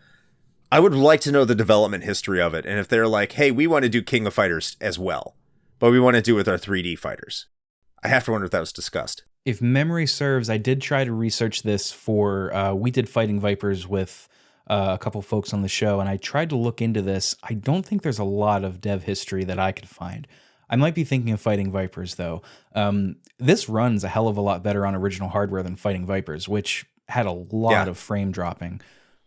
I would like to know the development history of it, and if they're like, hey, we want to do King of Fighters as well, but we want to do it with our 3D fighters. I have to wonder if that was discussed. If memory serves, I did try to research this for we did Fighting Vipers with a couple folks on the show, and I tried to look into this. I don't think there's a lot of dev history that I could find. I might be thinking of Fighting Vipers, though. This runs a hell of a lot better on original hardware than Fighting Vipers, which had a lot of frame dropping.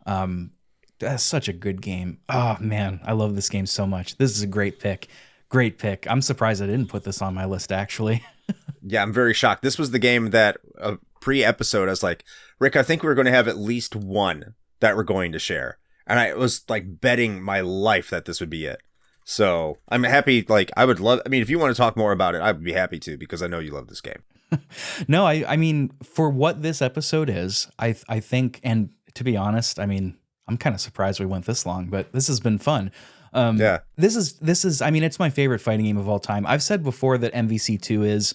That's such a good game. Oh, man, I love this game so much. This is a great pick. Great pick. I'm surprised I didn't put this on my list, actually. Yeah, I'm very shocked. This was the game that pre-episode, I was like, Rick, I think we're going to have at least one that we're going to share. And I was like betting my life that this would be it. So I'm happy. Like I mean, if you want to talk more about it, I would be happy to, because I know you love this game. No, I mean, for what this episode is, I think, and to be honest, I mean, I'm kind of surprised we went this long, but this has been fun. This is, I mean, it's my favorite fighting game of all time. I've said before that MVC2 is,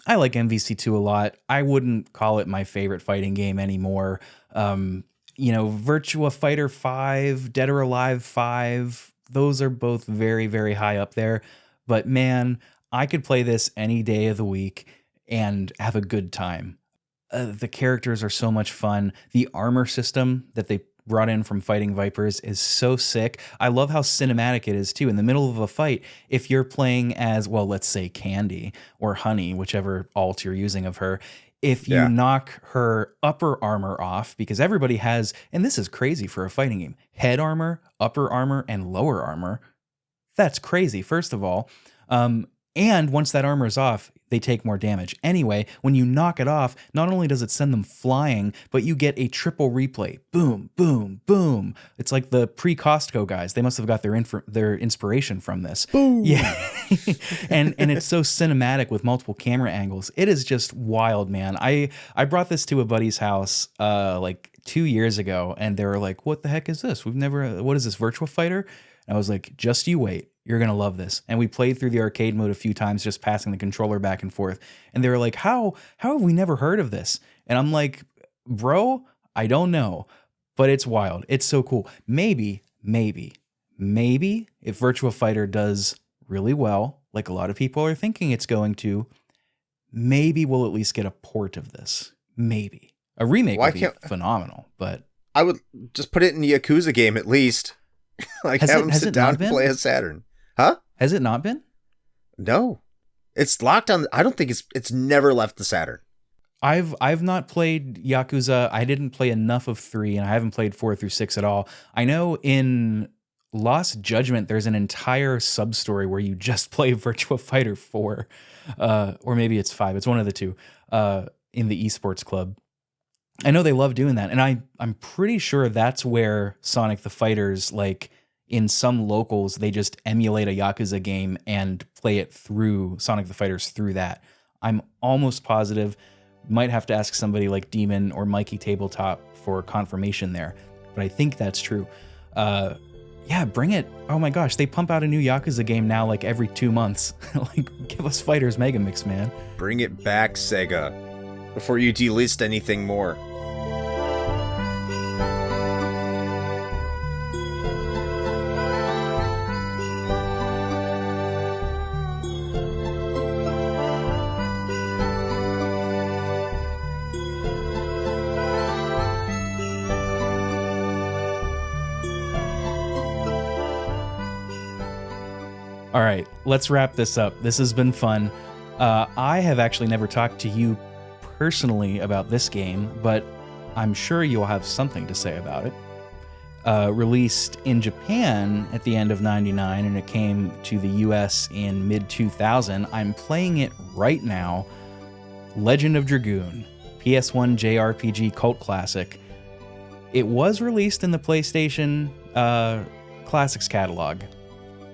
I like MVC2 a lot. I wouldn't call it my favorite fighting game anymore. Virtua Fighter 5, Dead or Alive 5, those are both very, very high up there. But man, I could play this any day of the week and have a good time. The characters are so much fun. The armor system that they brought in from Fighting Vipers is so sick. I love how cinematic it is too. In the middle of a fight, if you're playing as, well, let's say Candy or Honey, whichever alt you're using of her, if you knock her upper armor off, because everybody has, and this is crazy for a fighting game, head armor, upper armor, and lower armor. That's crazy, first of all. And once that armor is off, they take more damage. Anyway, when you knock it off, not only does it send them flying, but you get a triple replay. Boom, boom, boom. It's like the pre-Costco guys. They must have got their inspiration from this. Boom. Yeah. and it's so cinematic with multiple camera angles. It is just wild, man. I brought this to a buddy's house like 2 years ago, and they were like, what the heck is this? What is this, Virtua Fighter? And I was like, just you wait. You're going to love this. And we played through the arcade mode a few times, just passing the controller back and forth. And they were like, how have we never heard of this? And I'm like, bro, I don't know, but it's wild. It's so cool. Maybe if Virtua Fighter does really well, like a lot of people are thinking it's going to, maybe we'll at least get a port of this. Maybe. A remake would be phenomenal, but I would just put it in the Yakuza game at least. Like have them sit down and play a Saturn. Huh? Has it not been? No. It's locked on. I don't think it's never left the Saturn. I've not played Yakuza. I didn't play enough of 3, and I haven't played 4 through 6 at all. I know in Lost Judgment, there's an entire sub-story where you just play Virtua Fighter 4, or maybe it's 5. It's one of the two, in the esports club. I know they love doing that, and I'm pretty sure that's where Sonic the Fighters, like in some locals, they just emulate a Yakuza game and play it through Sonic the Fighters through that. I'm almost positive. Might have to ask somebody like Demon or Mikey Tabletop for confirmation there, but I think that's true. Yeah, bring it. Oh my gosh, they pump out a new Yakuza game now like every 2 months. Like, give us Fighters Mega Mix, man. Bring it back, Sega, before you delist anything more. All right, let's wrap this up. This has been fun. I have actually never talked to you personally about this game, but I'm sure you'll have something to say about it. Released in Japan at the end of '99, and it came to the US in mid-2000. I'm playing it right now. Legend of Dragoon, PS1 JRPG cult classic. It was released in the PlayStation Classics catalog.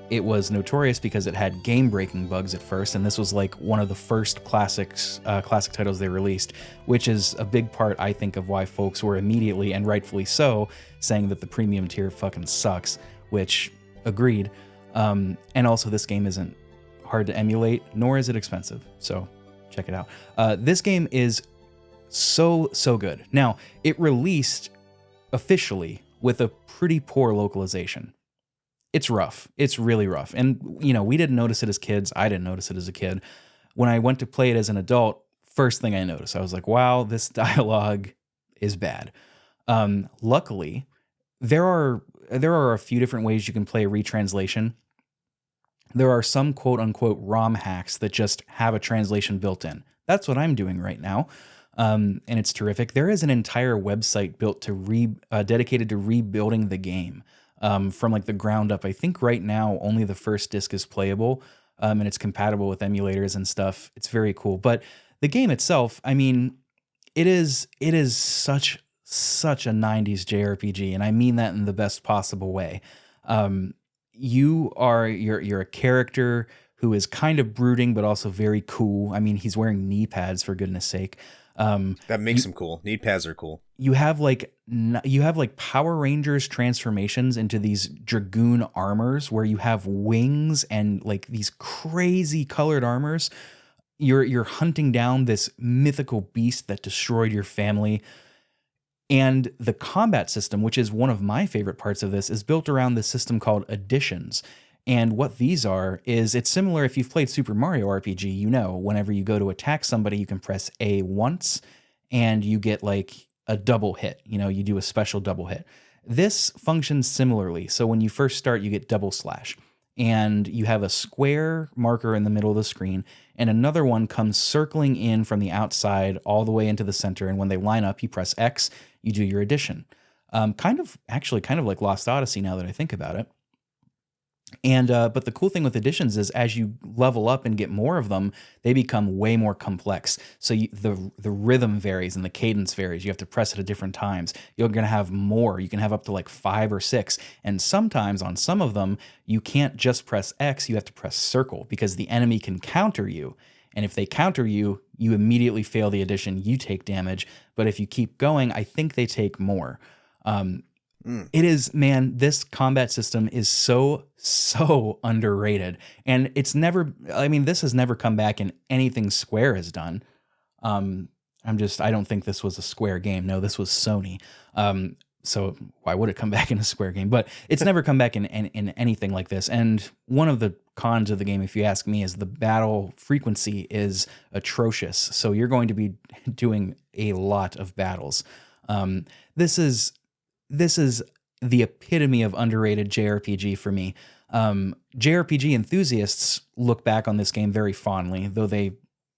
It was notorious because it had game-breaking bugs at first, and this was like one of the first classic titles they released, which is a big part, I think, of why folks were immediately, and rightfully so, saying that the premium tier fucking sucks, which, agreed. And also, this game isn't hard to emulate, nor is it expensive, so check it out. This game is so good. Now, it released officially with a pretty poor localization. It's rough. It's really rough. And, you know, we didn't notice it as kids. I didn't notice it as a kid. When I went to play it as an adult, first thing I noticed, I was like, wow, this dialogue is bad. Luckily, there are a few different ways you can play a retranslation. There are some quote unquote ROM hacks that just have a translation built in. That's what I'm doing right now. And it's terrific. There is an entire website built to dedicated to rebuilding the game. From like the ground up. I think right now only the first disc is playable, and it's compatible with emulators and stuff. It's very cool. But the game itself, I mean, it is such a 90s JRPG, and I mean that in the best possible way. You're a character who is kind of brooding but also very cool. I mean, he's wearing knee pads, for goodness sake. That makes him cool. Knee pads are cool. You have like Power Rangers transformations into these Dragoon armors where you have wings and like these crazy colored armors. You're hunting down this mythical beast that destroyed your family. And the combat system, which is one of my favorite parts of this, is built around this system called additions. And what these are is, it's similar if you've played Super Mario RPG, you know, whenever you go to attack somebody, you can press A once and you get like a double hit. You know, you do a special double hit. This functions similarly. So when you first start, you get double slash. And you have a square marker in the middle of the screen, and another one comes circling in from the outside all the way into the center. And when they line up, you press X, you do your addition. Kind of like Lost Odyssey now that I think about it. And but the cool thing with additions is as you level up and get more of them, they become way more complex. So the rhythm varies and the cadence varies. You have to press it at different times. You're going to have more. You can have up to like 5 or 6. And sometimes on some of them, you can't just press X. You have to press circle because the enemy can counter you. And if they counter you, you immediately fail the addition. You take damage. But if you keep going, I think they take more. It is, man, this combat system is so underrated. And it's never, I mean, this has never come back in anything Square has done. I don't think this was a Square game. No, this was Sony. So why would it come back in a Square game? But it's never come back in anything like this. And one of the cons of the game, if you ask me, is the battle frequency is atrocious. So you're going to be doing a lot of battles. This is the epitome of underrated JRPG for me. JRPG enthusiasts look back on this game very fondly, though they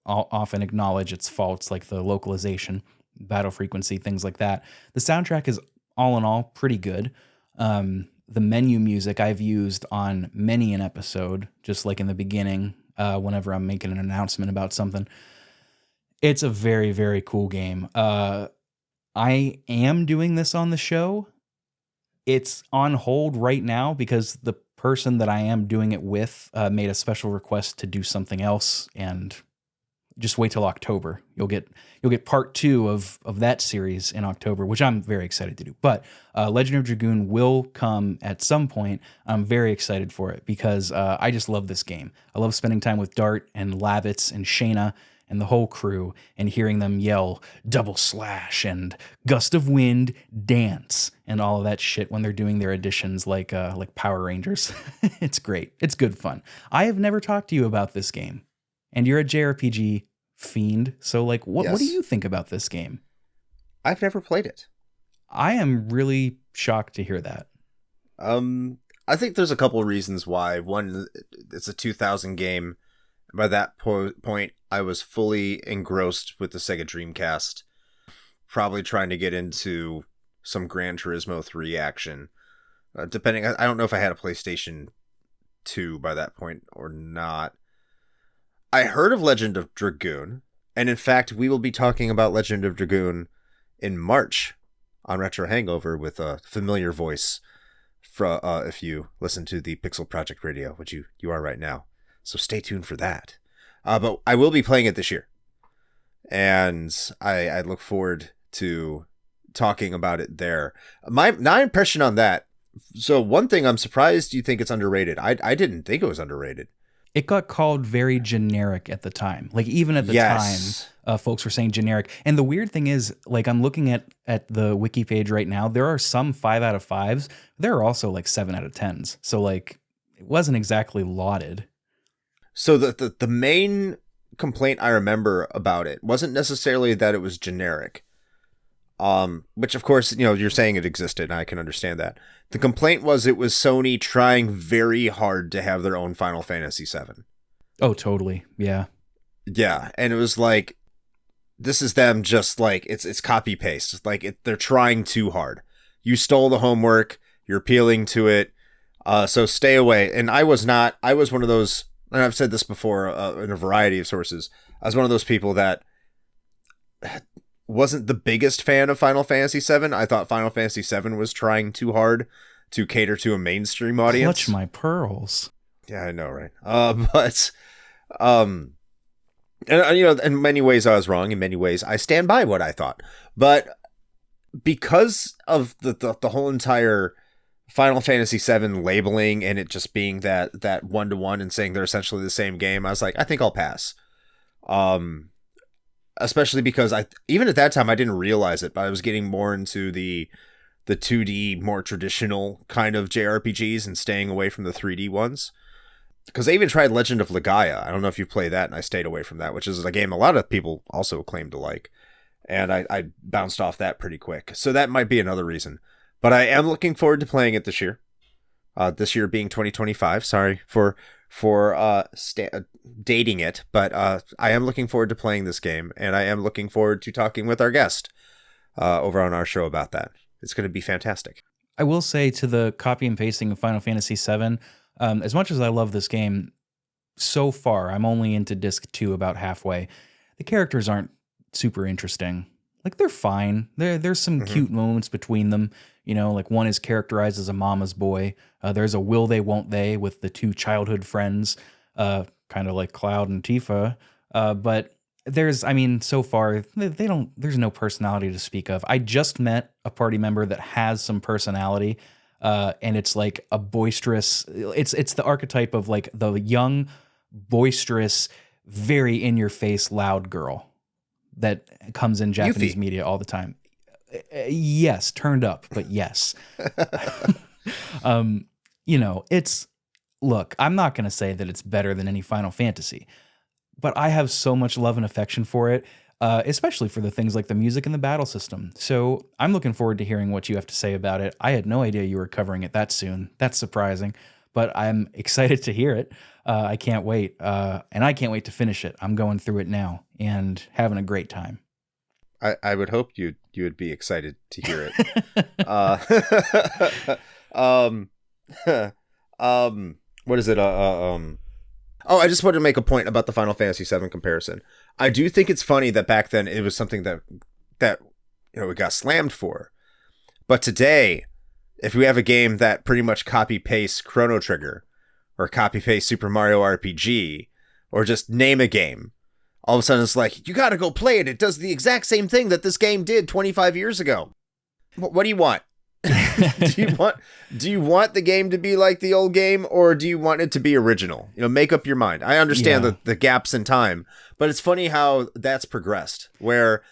often acknowledge its faults like the localization, battle frequency, things like that. The soundtrack is all in all pretty good. The menu music I've used on many an episode, just like in the beginning, whenever I'm making an announcement about something. It's a very, very cool game. I am doing this on the show. It's on hold right now because the person that I am doing it with made a special request to do something else, and just wait till October. You'll get part 2 of that series in October, which I'm very excited to do. But Legend of Dragoon will come at some point. I'm very excited for it because I just love this game. I love spending time with Dart and Lavitz and Shayna and the whole crew and hearing them yell double slash and gust of wind dance and all of that shit when they're doing their additions like Power Rangers. It's great. It's good fun. I have never talked to you about this game, and you're a JRPG fiend. So like, what do you think about this game? I've never played it. I am really shocked to hear that. I think there's a couple of reasons why. One, it's a 2000 game. By that point, I was fully engrossed with the Sega Dreamcast, probably trying to get into some Gran Turismo 3 action. Depending, I don't know if I had a PlayStation 2 by that point or not. I heard of Legend of Dragoon, and in fact, we will be talking about Legend of Dragoon in March on Retro Hangover with a familiar voice if you listen to the Pixel Project Radio, which you are right now. So stay tuned for that. But I will be playing it this year. And I look forward to talking about it there. My impression on that. So one thing, I'm surprised you think it's underrated. I didn't think it was underrated. It got called very generic at the time. Like even at the time, folks were saying generic. And the weird thing is, like I'm looking at the wiki page right now, there are some 5 out of 5s. There are also like 7 out of 10s. So like it wasn't exactly lauded. So the main complaint I remember about it wasn't necessarily that it was generic, which of course, you're saying it existed, and I can understand that. The complaint was it was Sony trying very hard to have their own Final Fantasy VII. Oh, totally. Yeah. Yeah, and it was like, this is them just like, it's copy paste. Like they're trying too hard. You stole the homework, you're appealing to it, so stay away. And I was one of those, and I've said this before in a variety of sources, I was one of those people that wasn't the biggest fan of Final Fantasy VII. I thought Final Fantasy VII was trying too hard to cater to a mainstream audience. Clutch my pearls. Yeah, I know, right? And in many ways I was wrong. In many ways I stand by what I thought. But because of the whole entire Final Fantasy VII labeling and it just being that 1-to-1 and saying they're essentially the same game, I was like, I think I'll pass. Especially because even at that time I didn't realize it, but I was getting more into the 2D, more traditional kind of JRPGs and staying away from the 3D ones. Because I even tried Legend of Legaia. I don't know if you play that, and I stayed away from that, which is a game a lot of people also claim to like. And I bounced off that pretty quick. So that might be another reason. But I am looking forward to playing it this year. This year being 2025. Sorry for dating it, but I am looking forward to playing this game, and I am looking forward to talking with our guest over on our show about that. It's going to be fantastic. I will say, to the copy and pasting of Final Fantasy VII, as much as I love this game, so far I'm only into disc 2 about halfway. The characters aren't super interesting. Like, they're fine. There's some cute moments between them. Like one is characterized as a mama's boy. There's a will they, won't they with the 2 childhood friends, kind of like Cloud and Tifa. But so far there's no personality to speak of. I just met a party member that has some personality, and it's like a boisterous, it's the archetype of like the young, boisterous, very in your face, loud girl that comes in Japanese media all the time. Yes, turned up, but yes. Look, I'm not going to say that it's better than any Final Fantasy, but I have so much love and affection for it, especially for the things like the music and the battle system. So I'm looking forward to hearing what you have to say about it. I had no idea you were covering it that soon. That's surprising. but I'm excited to hear it. I can't wait. And I can't wait to finish it. I'm going through it now and having a great time. I would hope you would be excited to hear it. What is it? Oh, I just wanted to make a point about the Final Fantasy VII comparison. I do think it's funny that back then it was something that it got slammed for. But today, if we have a game that pretty much copy-pastes Chrono Trigger, or copy-paste Super Mario RPG, or just name a game, all of a sudden it's like, you gotta go play it. It does the exact same thing that this game did 25 years ago. What do you want? do you want the game to be like the old game, or do you want it to be original? Make up your mind. I understand the gaps in time, but it's funny how that's progressed, where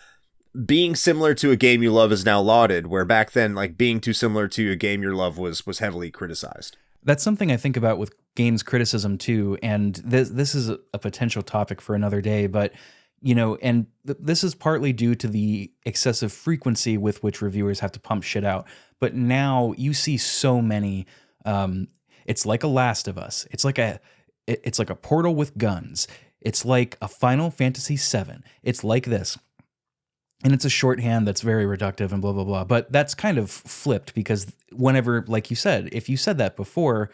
being similar to a game you love is now lauded, where back then, like, being too similar to a game you love was heavily criticized. That's something I think about with games criticism too, and this is a potential topic for another day, but this is partly due to the excessive frequency with which reviewers have to pump shit out. But now you see so many. It's like a Last of Us. It's like a Portal with guns. It's like a Final Fantasy VII. It's like this. And it's a shorthand that's very reductive and blah, blah, blah. But that's kind of flipped, because whenever, like you said, if you said that before,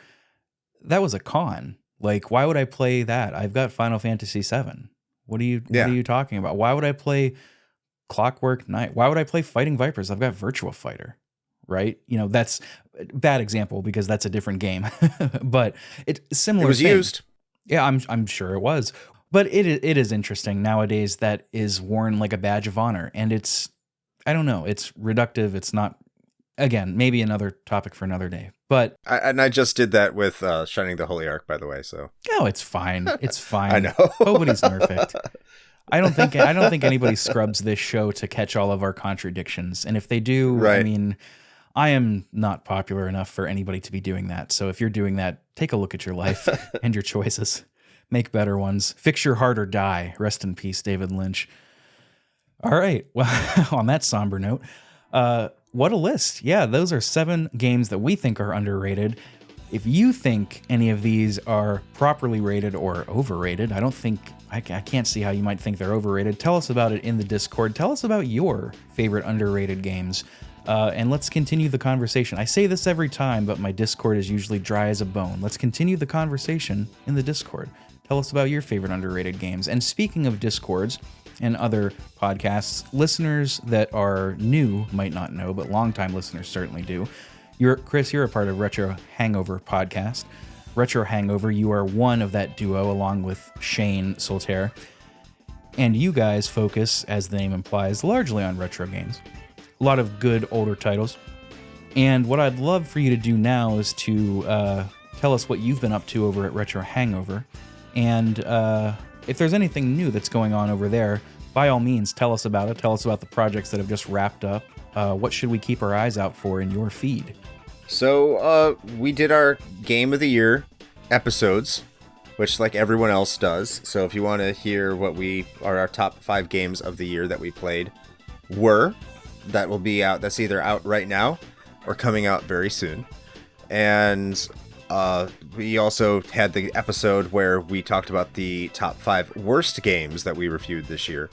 that was a con. Like, why would I play that? I've got Final Fantasy VII. What are you talking about? Why would I play Clockwork Knight? Why would I play Fighting Vipers? I've got Virtua Fighter, right? That's a bad example because that's a different game. But it's similar. It was used. Yeah, I'm sure it was. But it is interesting nowadays that is worn like a badge of honor. And it's, I don't know, it's reductive. It's not, again, maybe another topic for another day. But I just did that with Shining the Holy Ark, by the way. So it's fine. It's fine. I know. Nobody's perfect. I don't think anybody scrubs this show to catch all of our contradictions. And if they do, right. I mean, I am not popular enough for anybody to be doing that. So if you're doing that, take a look at your life and your choices. Make better ones. Fix your heart or die. Rest in peace, David Lynch. All right. Well, on that somber note, what a list. Yeah, those are 7 games that we think are underrated. If you think any of these are properly rated or overrated, I can't see how you might think they're overrated. Tell us about it in the Discord. Tell us about your favorite underrated games. And let's continue the conversation. I say this every time, but my Discord is usually dry as a bone. Let's continue the conversation in the Discord. Tell us about your favorite underrated games. And speaking of Discords and other podcasts, listeners that are new might not know, but longtime listeners certainly do. Chris, you're a part of Retro Hangover podcast. Retro Hangover, you are one of that duo along with Shane Soltaire. And you guys focus, as the name implies, largely on retro games. A lot of good older titles. And what I'd love for you to do now is to tell us what you've been up to over at Retro Hangover. And if there's anything new that's going on over there, by all means, tell us about it. Tell us about the projects that have just wrapped up. What should we keep our eyes out for in your feed? So we did our Game of the Year episodes, which like everyone else does. So if you want to hear what our top 5 games of the year that we played that will be out. That's either out right now or coming out very soon. And we also had the episode where we talked about the top 5 worst games that we reviewed this year,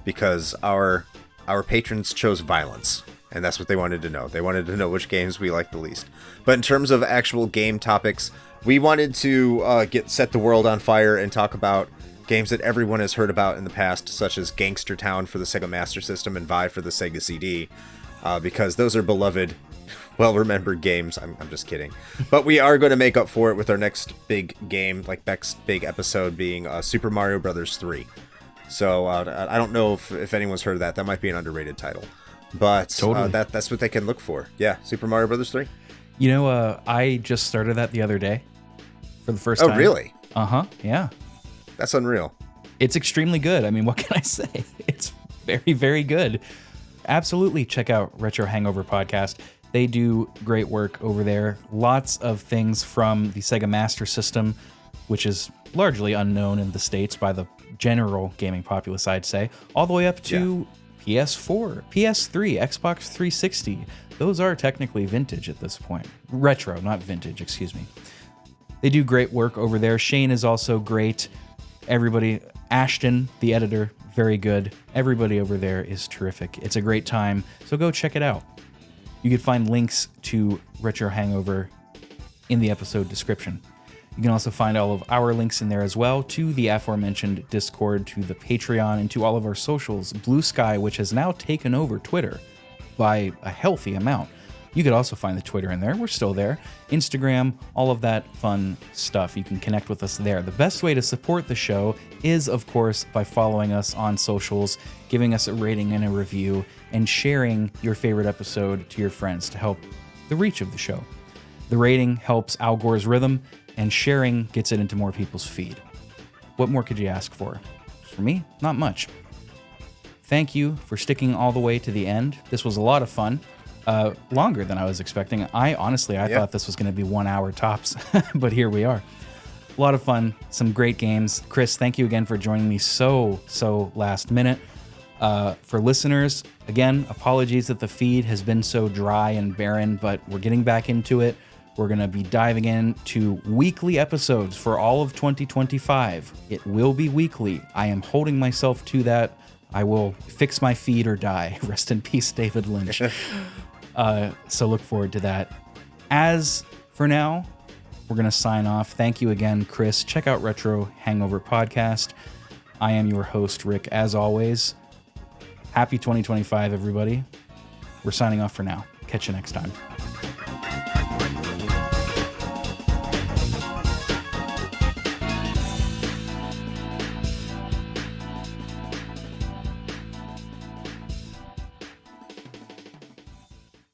because our patrons chose violence, and that's what they wanted to know. They wanted to know which games we liked the least. But in terms of actual game topics, we wanted to set the world on fire and talk about games that everyone has heard about in the past, such as Gangster Town for the Sega Master System and Vi for the Sega CD, because those are beloved, well-remembered games. I'm just kidding. But we are going to make up for it with our next big game, like next big episode being Super Mario Brothers 3. So I don't know if anyone's heard of that. That might be an underrated title. But totally. That's what they can look for. Yeah, Super Mario Brothers 3. You know, I just started that the other day for the first time. Oh, really? Uh-huh, yeah. That's unreal. It's extremely good. I mean, what can I say? It's very, very good. Absolutely check out Retro Hangover Podcast. They do great work over there. Lots of things from the Sega Master System, which is largely unknown in the States by the general gaming populace, I'd say, all the way up to PS4, PS3, Xbox 360. Those are technically vintage at this point. Retro, not vintage, excuse me. They do great work over there. Shane is also great. Everybody, Ashton, the editor, very good. Everybody over there is terrific. It's a great time, so go check it out. You can find links to Retro Hangover in the episode description. You can also find all of our links in there as well, to the aforementioned Discord, to the Patreon, and to all of our socials. Blue Sky, which has now taken over Twitter by a healthy amount. You could also find the Twitter in there. We're still there. Instagram, all of that fun stuff. You can connect with us there. The best way to support the show is, of course, by following us on socials, giving us a rating and a review, and sharing your favorite episode to your friends to help the reach of the show. The rating helps Al Gore's rhythm, and sharing gets it into more people's feed. What more could you ask for? For me, not much. Thank you for sticking all the way to the end. This was a lot of fun. Longer than I was expecting. I thought this was going to be 1 hour tops, but here we are. A lot of fun, some great games. Chris, thank you again for joining me so last minute. For listeners, again, apologies that the feed has been so dry and barren, but we're getting back into it. We're going to be diving into weekly episodes for all of 2025. It will be weekly. I am holding myself to that. I will fix my feed or die. Rest in peace, David Lynch. So look forward to that. As for now, we're going to sign off. Thank you again, Chris. Check out Retro Hangover Podcast. I am your host, Rick, as always. Happy 2025, everybody. We're signing off for now. Catch you next time.